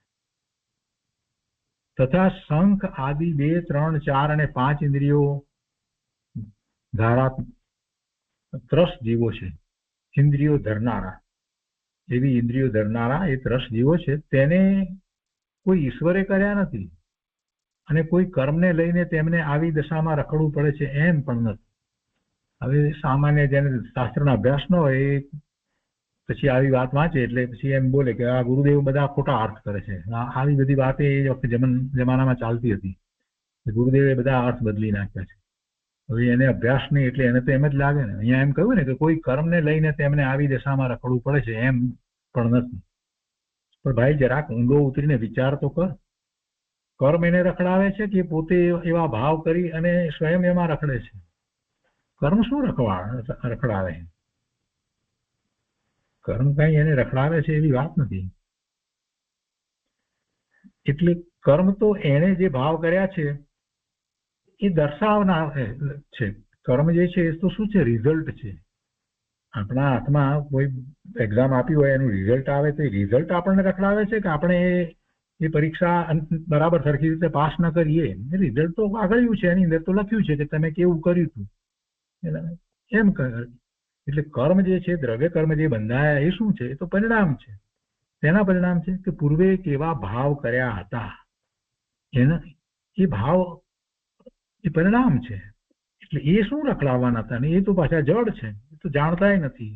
[SPEAKER 2] તથા શંખ આદિ 2, 3, 4 અને 5 ઇન્દ્રિયો ધારા ત્રસ જીવો છે, ઇન્દ્રિયો ધરનારા, એવી ઇન્દ્રિયો ધરનારા એ ત્રસ જીવો છે, તેને કોઈ ઈશ્વરે કર્યા નથી, અને કોઈ કર્મને લઈને તેમને આવી દશામાં રખડવું પડે છે એમ પણ નથી. હવે સામાન્ય જેને શાસ્ત્રના અભ્યાસ ન હોય એ પછી આવી વાત વાંચે એટલે પછી એમ બોલે કે આ ગુરુદેવ બધા ખોટા અર્થ કરે છે. આવી બધી વાત એ વખતે જમાનામાં ચાલતી હતી, ગુરુદેવે બધા અર્થ બદલી નાખ્યા છે. હવે એને અભ્યાસ નહીં એટલે એને તો એમ જ લાગે ને. અહીંયા એમ કહ્યું ને કે કોઈ કર્મને લઈને તેમને આવી દશામાં રખડવું પડે છે એમ પણ નથી. પણ ભાઈ જરાક ઊંડો ઉતરીને વિચાર તો કર. કર્મ એને રખડાવે છે કે પોતે એવા ભાવ કરી અને સ્વયં એમાં રખડે છે? કર્મ શું રખડાવે? કર્મ કઈ એને રખડાવે છે એવી વાત નથી. એટલે કર્મ તો એને જે ભાવ કર્યા છે એ દર્શાવનાર છે. કર્મ જે છે એ તો શું છે? રિઝલ્ટ છે. આપણા હાથમાં કોઈ એક્ઝામ આપી હોય એનું રિઝલ્ટ આવે તો એ રિઝલ્ટ આપણને રખડાવે છે કે આપણે એ પરીક્ષા બરાબર સરખી રીતે પાસ ન કરીએ? રિઝલ્ટ તો આગળ્યું છે, એની અંદર તો લખ્યું છે કે તમે કેવું કર્યું હતું એમ. એટલે કર્મ જે છે, દ્રવ્ય કર્મ જે બંધાયા એ શું છે? એ તો પરિણામ છે. તેના પરિણામ છે કે પૂર્વે કેવા ભાવ કર્યા હતા એના એ ભાવ એ પરિણામ છે. એટલે એ શું રખડાવવાના હતા? ને એ તો પાછા જડ છે, એ તો જાણતાય નથી.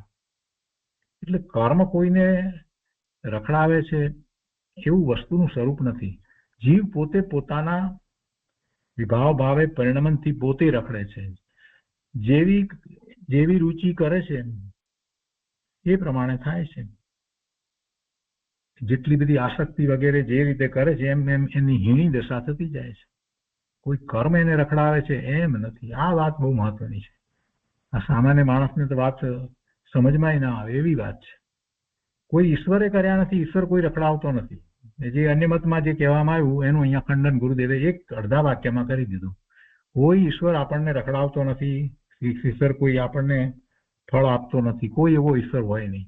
[SPEAKER 2] એટલે કર્મ કોઈને રખડાવે છે એવું વસ્તુનું સ્વરૂપ નથી. જીવ પોતે પોતાના વિભાવ ભાવે પરિણમનથી પોતે રખડે છે. જેવી રુચિ કરે છે એ પ્રમાણે થાય છે. જેટલી બધી આસક્તિ વગેરે જે રીતે કરે છે એમ એમ એની હીણી દશા થતી જાય છે. કોઈ કર્મ એને રખડાવે છે એમ નથી. આ વાત બહુ મહત્વની છે. આ સામાન્ય માણસને તો વાત સમજમાં ના આવે એવી વાત છે. કોઈ ઈશ્વરે કર્યા નથી, ઈશ્વર કોઈ રખડાવતો નથી. જે અન્ય મતમાં જે કહેવામાં આવ્યું એનું અહીંયા ખંડન ગુરુદેવે એક અડધા વાક્યમાં કરી દીધું. કોઈ ઈશ્વર આપણને રખડાવતો નથી, ઈશ્વર કોઈ આપણને ફળ આપતો નથી, કોઈ એવો ઈશ્વર હોય નહીં.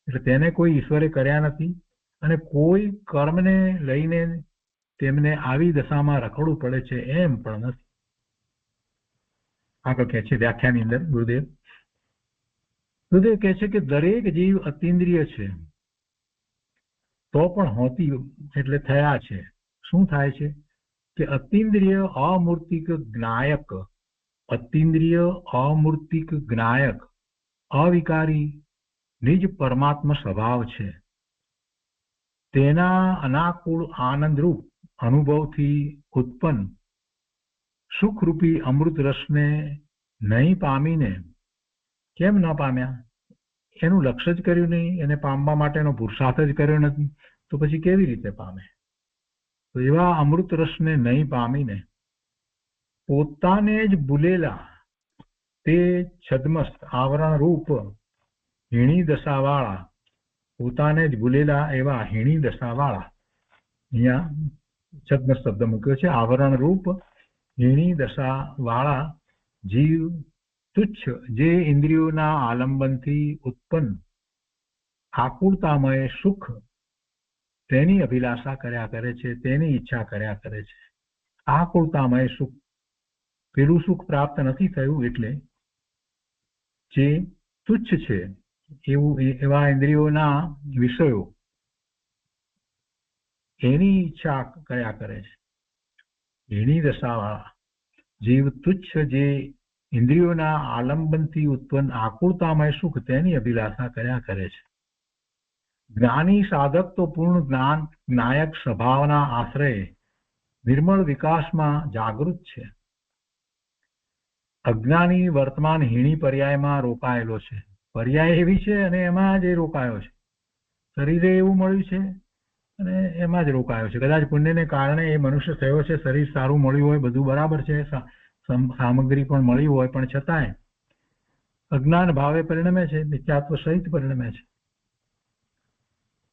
[SPEAKER 2] એટલે તેને કોઈ ઈશ્વરે કર્યા નથી, અને કોઈ કર્મને લઈને તેમને આવી દશામાં રખડવું પડે છે એમ પણ નથી. આગળ કહે છે વ્યાખ્યાની અંદર ગુરુદેવ કહે છે કે દરેક જીવ અતિન્દ્રિય છે તો પણ હોતી એટલે થયા છે. શું થાય છે કે અતિન્દ્રિય અમૂર્તિક જ્ઞાયક, અતિન્દ્રિય અમૂર્તિક જ્ઞાયક અવિકારી નિજ પરમાત્મા સ્વભાવ છે. તેના અનાકૂળ આનંદરૂપ અનુભવથી ઉત્પન્ન સુખરૂપી અમૃત રસને નહીં પામીને, કેમ ન પામ્યા? એનું લક્ષ્ય જ કર્યું નહીં, એને પામવા માટેનો પુરુષાર્થ જ કર્યો નથી, તો પછી કેવી રીતે પામે? તો એવા અમૃત રસને નહીં પામીને પોતાને જ ભૂલેલા તે છદ્મસ્ત આવરણ રૂપ હીણી દશાવાળા, પોતાને જ ભૂલેલા એવા હીણી દશાવાળા, અહીંયા છદ્મસ્ત શબ્દ મૂક્યો છે, આવરણ રૂપ હીણી દશાવાળા જીવ તુચ્છ જે ઇન્દ્રિયોના આલંબનથી ઉત્પન્ન આકુળતામય સુખ તેની અભિલાષા કર્યા કરે છે, તેની ઈચ્છા કર્યા કરે છે. આકુળતામય સુખ, પેલું સુખ પ્રાપ્ત નથી થયું એટલે જે તુચ્છ છે એવું એવા ઇન્દ્રિયોના વિષયો એની ઈચ્છા કર્યા કરે છે. એની દશાવાળા જીવ તુચ્છ જે ઇન્દ્રિયોના આલંબનથી ઉત્પન્ન આકુળતામય સુખ તેની અભિલાષા કર્યા કરે છે. જ્ઞાની સાધક તો પૂર્ણ જ્ઞાન જ્ઞાયક સ્વભાવના આશ્રય નિર્મળ વિકાસમાં જાગૃત છે. અજ્ઞાની વર્તમાન હીણી પર્યાયમાં રોકાયેલો છે. પર્યાય એવી છે અને એમાં જ રોકાયો છે. શરીરે એવું મળ્યું છે અને એમાં જ રોકાયો છે. કદાચ પુણ્યને કારણે એ મનુષ્ય થયો છે, શરીર સારું મળ્યું હોય, બધું બરાબર છે, સામગ્રી પણ મળી હોય, પણ છતાંય અજ્ઞાન ભાવે પરિણમે છે, મિથ્યાત્વ સહિત પરિણમે છે.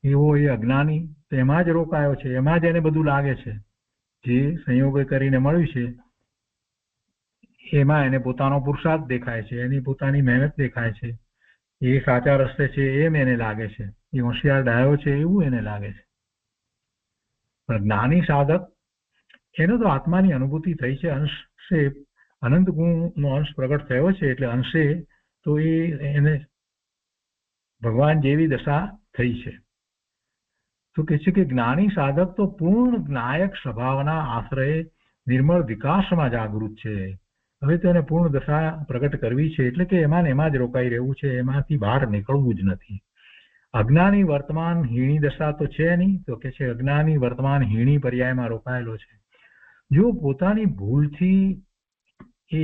[SPEAKER 2] એવો એ અજ્ઞાની તેમાં જ રોકાયો છે, એમાં જ એને બધું લાગે છે. જે સંયોગ કરીને મળ્યું છે એમાં એને પોતાનો પુરુષાર્થ દેખાય છે, એની પોતાની મહેનત દેખાય છે, એ સાચા રસ્તે છે એમ એને લાગે છે, એ હોશિયાર ડાયો છે એવું એને લાગે છે. પણ જ્ઞાની સાધક એને તો આત્માની અનુભૂતિ થઈ છે, અંશે અનંત ગુણનો અંશ પ્રગટ થયો છે, એટલે અંશે તો એને ભગવાન જેવી દશા થઈ છે. તો કે છે કે જ્ઞાની સાધક તો પૂર્ણ જ્ઞાયક સ્વભાવના આશ્રયે નિર્મળ વિકાસમાં જાગૃત છે. હવે તો એને પૂર્ણ દશા પ્રગટ કરવી છે, એટલે કે એમાં જ રોકાઈ રહેવું છે, એમાંથી બહાર નીકળવું જ નથી. અજ્ઞાની વર્તમાન હીણી દશા તો છે નહીં, તો કે છે અજ્ઞાની વર્તમાન હીણી પર્યાયમાં રોકાયેલો છે. જો પોતાની ભૂલથી એ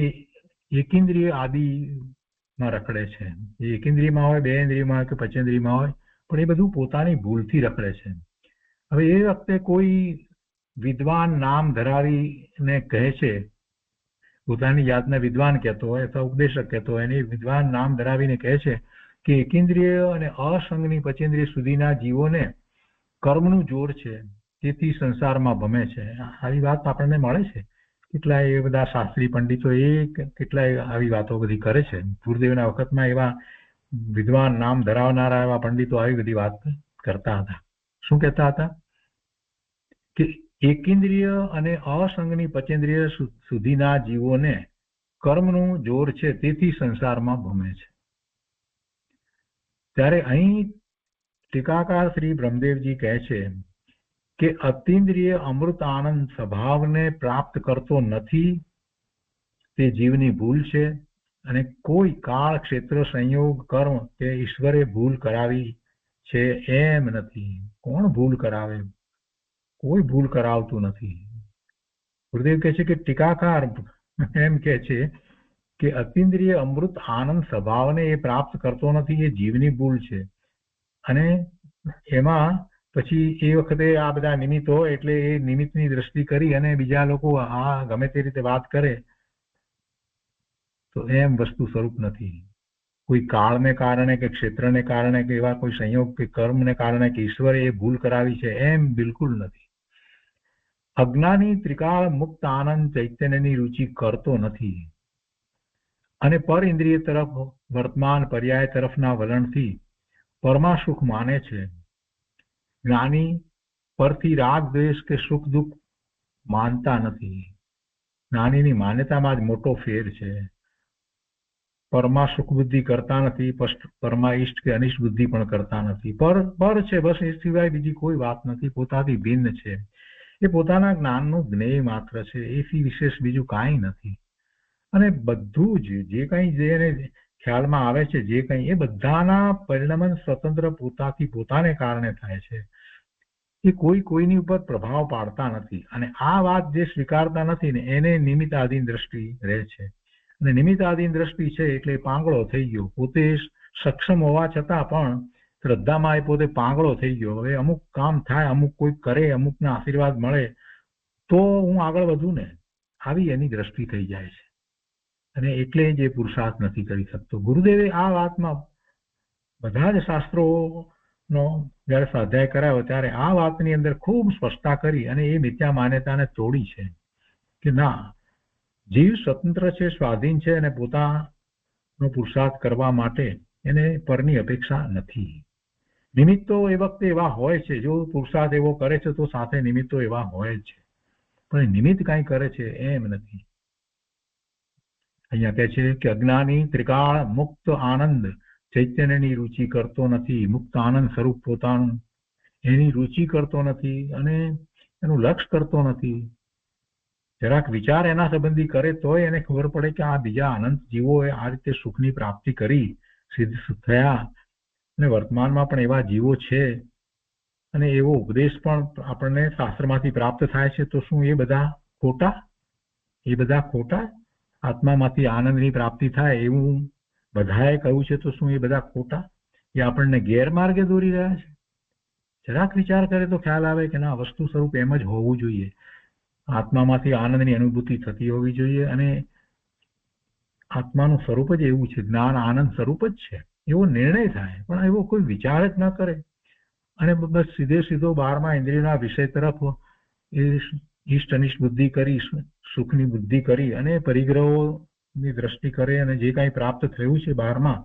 [SPEAKER 2] એકેન્દ્રિય આદિમાં રખડે છે, એ એકેન્દ્રિયમાં હોય, બે ઇન્દ્રિયમાં હોય કે પંચેન્દ્રિયમાં હોય, પણ એ બધું પોતાની ભૂલથી રખડે છે. હવે એ વખતે કોઈ વિદ્વાન નામ ધરાવીને કહે છે, પોતાની જાતને વિદ્વાન કહેતો હોય અથવા ઉપદેશક કહેતો હોય, એને વિદ્વાન નામ ધરાવીને કહે છે કે એકેન્દ્રિય અને અસંગની પંચેન્દ્રિય સુધીના જીવોને કર્મનું જોર છે, તેથી સંસારમાં ભમે છે. આવી વાત આપણને મળે છે. કેટલાય એ બધા શાસ્ત્રી પંડિતો કેટલાય આવી વાતો બધી કરે છે. ગુરુદેવના વખતમાં એવા વિદ્વાન નામ ધરાવનારા એવા પંડિતો આવી બધી વાત કરતા હતા. શું કહેતા હતા કે એકેન્દ્રિય અને અસંગની પંચેન્દ્રિય સુધીના જીવોને કર્મનું જોર છે, તેથી સંસારમાં ભમે છે. ત્યારે અહીં ટીકાકાર શ્રી બ્રહ્મદેવજી કહે છે કે અતિન્દ્રિય અમૃત આનંદ સ્વભાવને પ્રાપ્ત કરતો નથી, તે જીવની ભૂલ છે, અને કોઈ કાળ ક્ષેત્ર સંયોગ કર્મ તે ઈશ્વરે ભૂલ કરાવી છે એમ નથી. કોણ ભૂલ કરાવે? કોઈ ભૂલ કરાવતું નથી. ગુરુદેવ કહે છે કે ટીકાકાર એમ કહે છે કે અતિન્દ્રિય અમૃત આનંદ સ્વભાવને એ પ્રાપ્ત કરતો નથી, એ જીવની ભૂલ છે. અને એમાં પછી એ વખતે આ બધા નિમિત્તો હોય, એટલે એ નિમિત્તની દ્રષ્ટિ કરી અને બીજા લોકો આ ગમે તે રીતે વાત કરે તો એમ વસ્તુ સ્વરૂપ નથી. કોઈ કાળને કારણે કે ક્ષેત્રને કારણે કે એવા કોઈ સંયોગ કે કર્મને કારણે કે ઈશ્વરે એ ભૂલ કરાવી છે એમ બિલકુલ નથી. અજ્ઞાની ત્રિકાળ મુક્ત આનંદ ચૈતન્યની રુચિ કરતો નથી અને પર ઇન્દ્રિય તરફ વર્તમાન પર્યાય તરફના વલણથી પરમાસુખ માને છે. જ્ઞાની પરથી રાગ દ્વેષ કે સુખ દુઃખ માનતા નથી. જ્ઞાનીની માન્યતામાં જ મોટો ફેર છે. પરમાં સુખ બુદ્ધિ કરતા નથી, પરમાં ઈષ્ટ કે અનિષ્ટ બુદ્ધિ પણ કરતા નથી. પર છે બસ, એ સિવાય બીજી કોઈ વાત નથી. પોતાથી ભિન્ન છે. એ પોતાના જ્ઞાનનું જ્ઞેય માત્ર છે, એથી વિશેષ બીજું કાંઈ નથી. અને બધું જ જે કંઈ જેને ખ્યાલમાં આવે છે, જે કંઈ એ બધાના પરિણમન સ્વતંત્ર પોતાથી પોતાને કારણે થાય છે. એ કોઈની ઉપર પ્રભાવ પાડતા નથી. અને આ વાત જે સ્વીકારતા નથી ને એને નિમિત્તાધીન દ્રષ્ટિ રહે છે. અને નિમિત્તાધીન દ્રષ્ટિ છે એટલે પાંગળો થઈ ગયો. પોતે સક્ષમ હોવા છતાં પણ શ્રદ્ધામાં એ પોતે પાંગળો થઈ ગયો. હવે અમુક કામ થાય, અમુક કોઈ કરે, અમુકના આશીર્વાદ મળે તો હું આગળ વધું ને, આવી એની દ્રષ્ટિ થઈ જાય છે. અને એટલે જ એ પુરુષાર્થ નથી કરી શકતો. ગુરુદેવે આ વાતમાં બધા જ શાસ્ત્રોનો જયારે સ્વાધ્યાય કરાયો ત્યારે આ વાતની અંદર ખૂબ સ્પષ્ટતા કરી અને એ મિથ્યા માન્યતાને તોડી છે કે ના, જીવ સ્વતંત્ર છે, સ્વાધીન છે, અને પોતાનો પુરુષાર્થ કરવા માટે એને પરની અપેક્ષા નથી. નિમિત્તો એ વખતે એવા હોય છે, જો પુરુષાર્થ એવો કરે છે તો સાથે નિમિત્તો એવા હોય છે, પણ નિમિત્ત કાંઈ કરે છે એમ નથી. અહીંયા કહે છે કે અજ્ઞાની ત્રિકાળ મુક્ત આનંદ ચૈતન્યની રુચિ કરતો નથી. મુક્ત આનંદ સ્વરૂપ પોતાનું એની રુચિ કરતો નથી અને એનું લક્ષ કરતો નથી. જરાક વિચાર એના સંબંધી કરે તોય એને ખબર પડે કે આ બીજા અનંત જીવોએ આ રીતે સુખની પ્રાપ્તિ કરી, સિદ્ધ થયા, અને વર્તમાનમાં પણ એવા જીવો છે, અને એવો ઉપદેશ પણ આપણને શાસ્ત્રમાંથી પ્રાપ્ત થાય છે. તો શું એ બધા ખોટા? એ બધા ખોટા? આત્મામાંથી આનંદની પ્રાપ્તિ થાય એવું બધાએ કહ્યું છે, તો શું એ બધા ખોટા? એ આપણને ગેરમાર્ગે દોરી રહ્યા છે? જરાક વિચાર કરે તો ખ્યાલ આવે કે ના, વસ્તુ સ્વરૂપ એમ જ હોવું જોઈએ. આત્મામાંથી આનંદની અનુભૂતિ થતી હોવી જોઈએ, અને આત્માનું સ્વરૂપ જ એવું છે, જ્ઞાન આનંદ સ્વરૂપ જ છે, એવો નિર્ણય થાય. પણ એવો કોઈ વિચાર જ ન કરે અને બસ સીધો 12મા ઇન્દ્રિયના વિષય તરફ એ ઈષ્ટ અનિષ્ટ બુદ્ધિ કરી, સુખની બુદ્ધિ કરી અને પરિગ્રહોની દ્રષ્ટિ કરે, અને જે કાંઈ પ્રાપ્ત થયું છે 12માં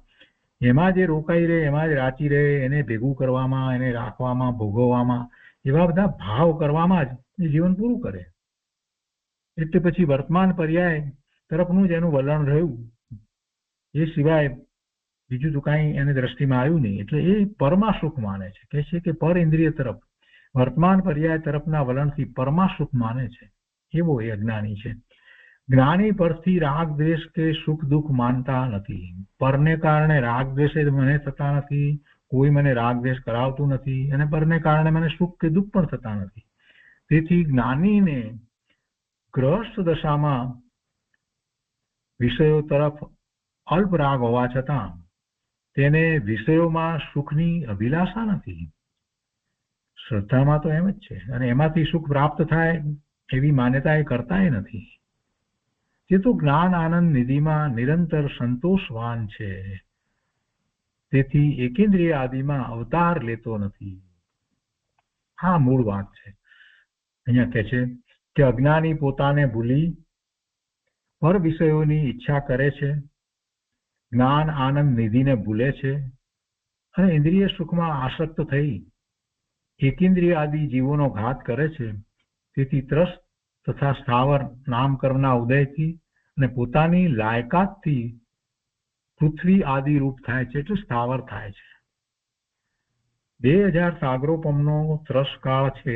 [SPEAKER 2] એમાં જે રોકાઈ રહે, એમાં જ રાચી રહે, એને ભેગું કરવામાં, એને રાખવામાં, ભોગવવામાં, એવા બધા ભાવ કરવામાં જ એ જીવન પૂરું કરે. એટલે પછી વર્તમાન પર્યાય તરફનું જ એનું વલણ રહ્યું, એ સિવાય બીજું તો કાંઈ એને દ્રષ્ટિમાં આવ્યું નહીં. એટલે એ પરમાસુખ માને છે, કહે છે કે પર ઇન્દ્રિય તરફ, વર્તમાન પર્યાય તરફના વલણથી પરમાસુખ માને છે, એવો એ અજ્ઞાની છે. જ્ઞાની પરથી રાગ દ્વેષ કે સુખ દુઃખ માનતા નથી. પરને કારણે રાગ દ્વેષ મને થતા નથી, કોઈ મને રાગ દ્વેષ કરાવતું નથી, અને પરને કારણે મને સુખ કે દુઃખ પણ થતા નથી. તેથી જ્ઞાનીને ગ્રહસ્થ દશામાં વિષયો તરફ અલ્પ રાગ હોવા છતાં તેને વિષયોમાં સુખની અભિલાષા નથી. શ્રદ્ધામાં તો એમ જ છે, અને એમાંથી સુખ પ્રાપ્ત થાય એવી માન્યતા એ કરતાય નથી. તે તો જ્ઞાન આનંદ નિધિમાં નિરંતર સંતોષવાન છે, તેથી એકેન્દ્રિય આદિમાં અવતાર લેતો નથી. આ મૂળ વાત છે. અહીંયા કહે છે કે અજ્ઞાની પોતાને ભૂલી પર વિષયોની ઈચ્છા કરે છે, જ્ઞાન આનંદ નિધિને ભૂલે છે, અને ઇન્દ્રિય સુખમાં આસક્ત થઈ એકેન્દ્રિય આદિ જીવોનો ઘાત કરે છે. તેથી ત્રસ્ત તથા સ્થાવર નામ કર્મના ઉદયથી અને પોતાની લાયકાતથી પૃથ્વી આદિ રૂપ થાય છે, એટલે સ્થાવર થાય છે. 2000 સાગરોપમનો ત્રસ કાળ છે,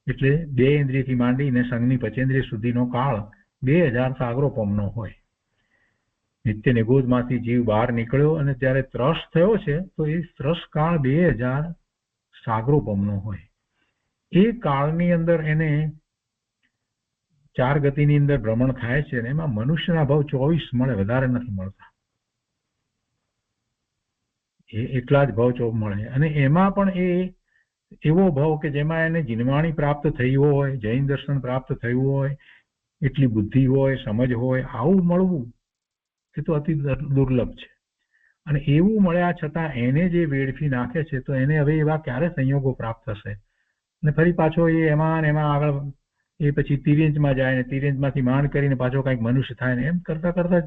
[SPEAKER 2] એટલે 2 ઇન્દ્રિયથી માંડીને સંઘની પચેન્દ્રિય સુધીનો કાળ 2000 સાગરોપમનો હોય. નિત્ય નિગોદમાંથી જીવ બહાર નીકળ્યો અને ત્યારે ત્રસ થયો છે, તો એ ત્રસ કાળ 2000 સાગરોપમનો હોય. એ કાળની અંદર એને 4 ગતિની અંદર ભ્રમણ થાય છે, અને એમાં મનુષ્યના ભાવ 24 મળે, વધારે નથી મળતા. એ એટલા જ ભાવ મળે, અને એમાં પણ એ એવો ભાવ કે જેમાં એને જીનવાણી પ્રાપ્ત થઈ હોય, જૈન દર્શન પ્રાપ્ત થયું હોય, એટલી બુદ્ધિ હોય, સમજ હોય, આવું મળવું એ તો અતિ દુર્લભ છે. અને એવું મળ્યા છતાં એને જે વેડફી નાખે છે, તો એને હવે એવા ક્યારે સંયોગો પ્રાપ્ત થશે, અને ફરી પાછો એ એમાં આગળ એ પછી તિર્યંજમાં જાય, ને તિર્યંજમાંથી માંડ કરીને પાછો કંઈક મનુષ્ય થાય, ને એમ કરતા કરતા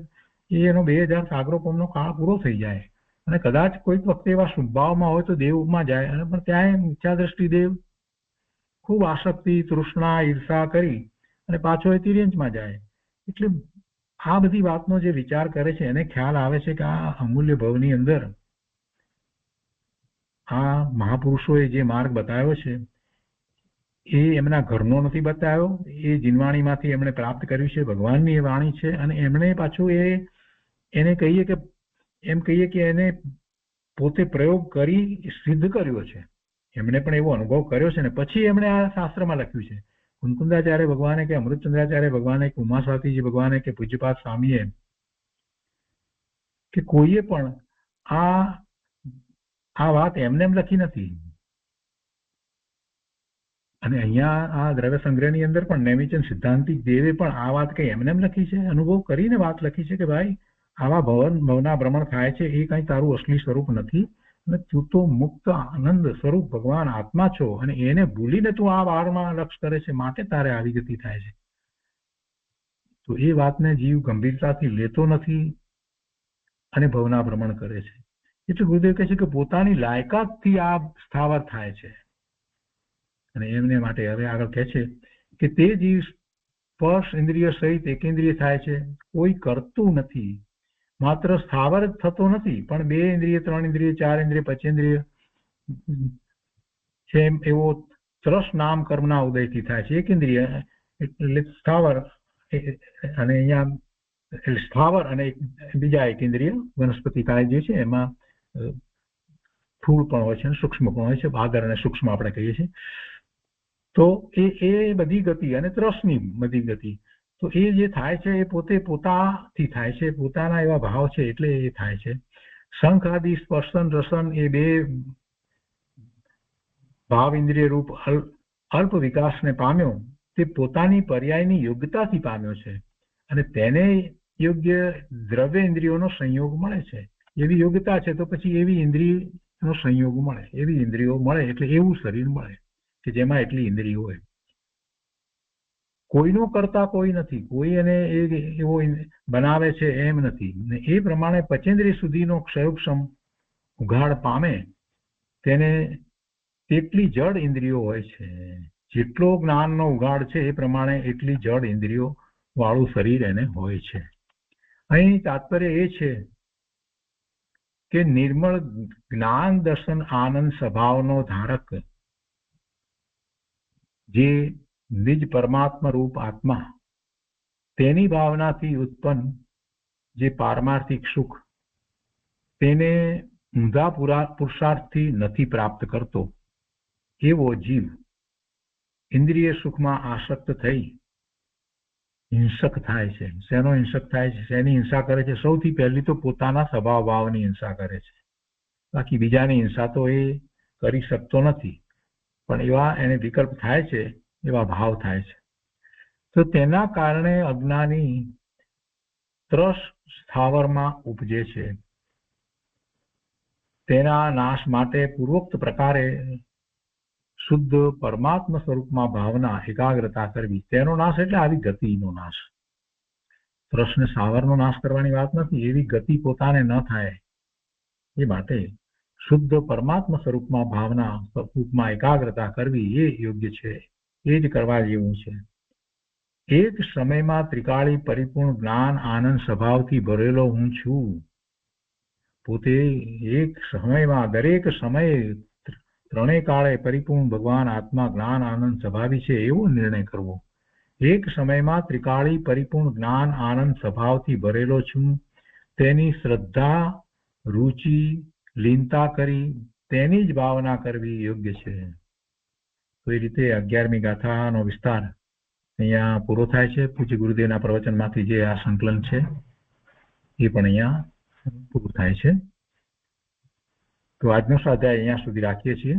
[SPEAKER 2] એનો 2000 સાગરોપમનો કાળ પૂરો થઈ જાય. અને કદાચ કોઈક વખતે એવા શુભભાવમાં હોય તો દેવમાં જાય, અને પણ ત્યાં ઈચ્છા દ્રષ્ટિ દેવ ખૂબ આસક્તિ, તૃષ્ણા, ઈર્ષા કરી અને પાછો એ તિર્યંજમાં જાય. એટલે આ બધી વાતનો જે વિચાર કરે છે, એને ખ્યાલ આવે છે કે આ અમૂલ્ય ભવની અંદર આ મહાપુરુષોએ જે માર્ગ બતાવ્યો છે, એ એમના ઘરનો નથી બતાવ્યો, એ જીનવાણીમાંથી એમણે પ્રાપ્ત કર્યું છે, ભગવાનની એ વાણી છે. અને એમણે પાછું એને કહીએ કે એને પોતે પ્રયોગ કરી સિદ્ધ કર્યો છે. એમણે પણ એવો અનુભવ કર્યો છે, ને પછી એમણે આ શાસ્ત્રમાં લખ્યું છે. કુંકુંદાચાર્ય ભગવાને કે અમૃતચંદ્રાચાર્ય ભગવાને કે ઉમાસ્વાતીજી ભગવાને કે પૂજ્યપાદ સ્વામીએ કે કોઈએ પણ આ વાત એમને એમ લખી નથી. અને અહીંયા આ દ્રવ્ય સંગ્રહની અંદર પણ નેમિચંદ સિદ્ધાંતિક દેવે પણ આ વાત કઈ એમને એમ લખી છે, અનુભવ કરીને વાત લખી છે કે ભાઈ આવા ભવના ભ્રમણ થાય છે, એ કઈ તારું અસલી સ્વરૂપ નથી, અને તું તો મુક્ત આનંદ સ્વરૂપ ભગવાન આત્મા છો, અને એને ભૂલીને તું આ વારમાં લક્ષ કરે છે, માટે તારે આવી ગતિ થાય છે. તો એ વાતને જીવ ગંભીરતાથી લેતો નથી અને ભવના ભ્રમણ કરે છે. એટલે ગુરુદેવ કહે છે કે પોતાની લાયકાતથી આ સ્થાવર થાય છે. અને એમને માટે હવે આગળ કહે છે કે તે જીવ સ્પર્શ ઇન્દ્રિય સહિત એકેન્દ્રિય થાય છે, કોઈ કરતું નથી. માત્ર સ્થાવર જ થતો નથી, પણ 2 ઇન્દ્રિય, 3 ઇન્દ્રિય, 4 ઇન્દ્રિય, પંચેન્દ્રિય છે એવો ત્રસ નામ કર્મના ઉદયથી થાય છે. એકેન્દ્રિય એટલે સ્થાવર, અને અહીંયા સ્થાવર અને બીજા એકેન્દ્રિય વનસ્પતિ કાય જે છે, એમાં સ્થૂળ પણ હોય છે અને સૂક્ષ્મ પણ હોય છે. ભાદર અને સૂક્ષ્મ આપણે કહીએ છીએ. તો એ બધી ગતિ અને ત્રસની બધી ગતિ, તો એ જે થાય છે એ પોતાથી થાય છે, પોતાના એવા ભાવ છે એટલે એ થાય છે. શંખ આદિ સ્પર્શન રસન એ 2 ભાવ ઇન્દ્રિય રૂપ અલ્પ વિકાસને પામ્યો, તે પોતાની પર્યાયની યોગ્યતાથી પામ્યો છે, અને તેને યોગ્ય દ્રવ્ય ઇન્દ્રિયોનો સંયોગ મળે છે. એવી યોગ્યતા છે તો પછી એવી ઇન્દ્રિયનો સંયોગ મળે, એવી ઇન્દ્રિયો મળે એટલે એવું શરીર મળે કે જેમાં એટલી ઇન્દ્રિયો હોય. કોઈનો કરતા કોઈ નથી, કોઈ એને એવો બનાવે છે એમ નથી. એ પ્રમાણે પચેન્દ્રિય સુધીનો ક્ષયોક્ષમ ઉઘાડ પામે તેને તેટલી જડ ઇન્દ્રિયો હોય છે. જેટલો જ્ઞાનનો ઉઘાડ છે એ પ્રમાણે એટલી જડ ઇન્દ્રિયો વાળું શરીર એને હોય છે. અહીં તાત્પર્ય એ છે કે નિર્મળ જ્ઞાન દર્શન આનંદ સ્વભાવનો ધારક જે નિજ પરમાત્મા રૂપ આત્મા, તેની ભાવનાથી ઉત્પન્ન જે પારમાર્થિક સુખ તેને ઊંધા પુરુષાર્થથી નથી પ્રાપ્ત કરતો એવો જીવ ઇન્દ્રિય સુખમાં આસક્ત થઈ હિંસક થાય છે. શેનો હિંસક થાય છે? શેની હિંસા કરે છે? સૌથી પહેલી તો પોતાના સ્વભાવ ભાવની હિંસા કરે છે. બાકી બીજાની હિંસા તો એ કરી શકતો નથી, પણ એવા એને વિકલ્પ થાય છે, એવા ભાવ થાય છે. તો તેના કારણે અજ્ઞાની ત્રસ સ્થાવરમાં ઉપજે છે. તેના નાશ માટે પૂર્વોક્ત પ્રકારે શુદ્ધ પરમાત્મા સ્વરૂપમાં ભાવના એકાગ્રતા કરવી. તેનો નાશ એટલે આવી ગતિનો નાશ. ત્રસને સ્થાવરનો નાશ કરવાની વાત નથી, એવી ગતિ પોતાને ન થાય એ માટે શુદ્ધ પરમાત્મા સ્વરૂપમાં ભાવના સ્વરૂપમાં એકાગ્રતા કરવી એ યોગ્ય છે, એ જ કરવા જેવું છે. એક સમયમાં ત્રિકાળી પરિપૂર્ણ જ્ઞાન આનંદ સ્વભાવથી ભરેલો હું છું. પોતે એક સમયમાં દરેક સમયે ત્રણેય કાળે પરિપૂર્ણ ભગવાન આત્મા જ્ઞાન આનંદ સ્વભાવી છે એવો નિર્ણય કરવો. એક સમયમાં ત્રિકાળી પરિપૂર્ણ જ્ઞાન આનંદ સ્વભાવથી ભરેલો છું, તેની શ્રદ્ધા રુચિ લીનતા કરી તેની જ ભાવના કરવી યોગ્ય છે. તો એ રીતે 11મી ગાથાનો વિસ્તાર અહીંયા પૂરો થાય છે. પૂજ્ય ગુરુદેવના પ્રવચનમાંથી જે આ સંકલન છે એ પણ અહીંયા પૂરું થાય છે. તો આજનો સ્વાધ્યાય અહીંયા સુધી રાખીએ છીએ.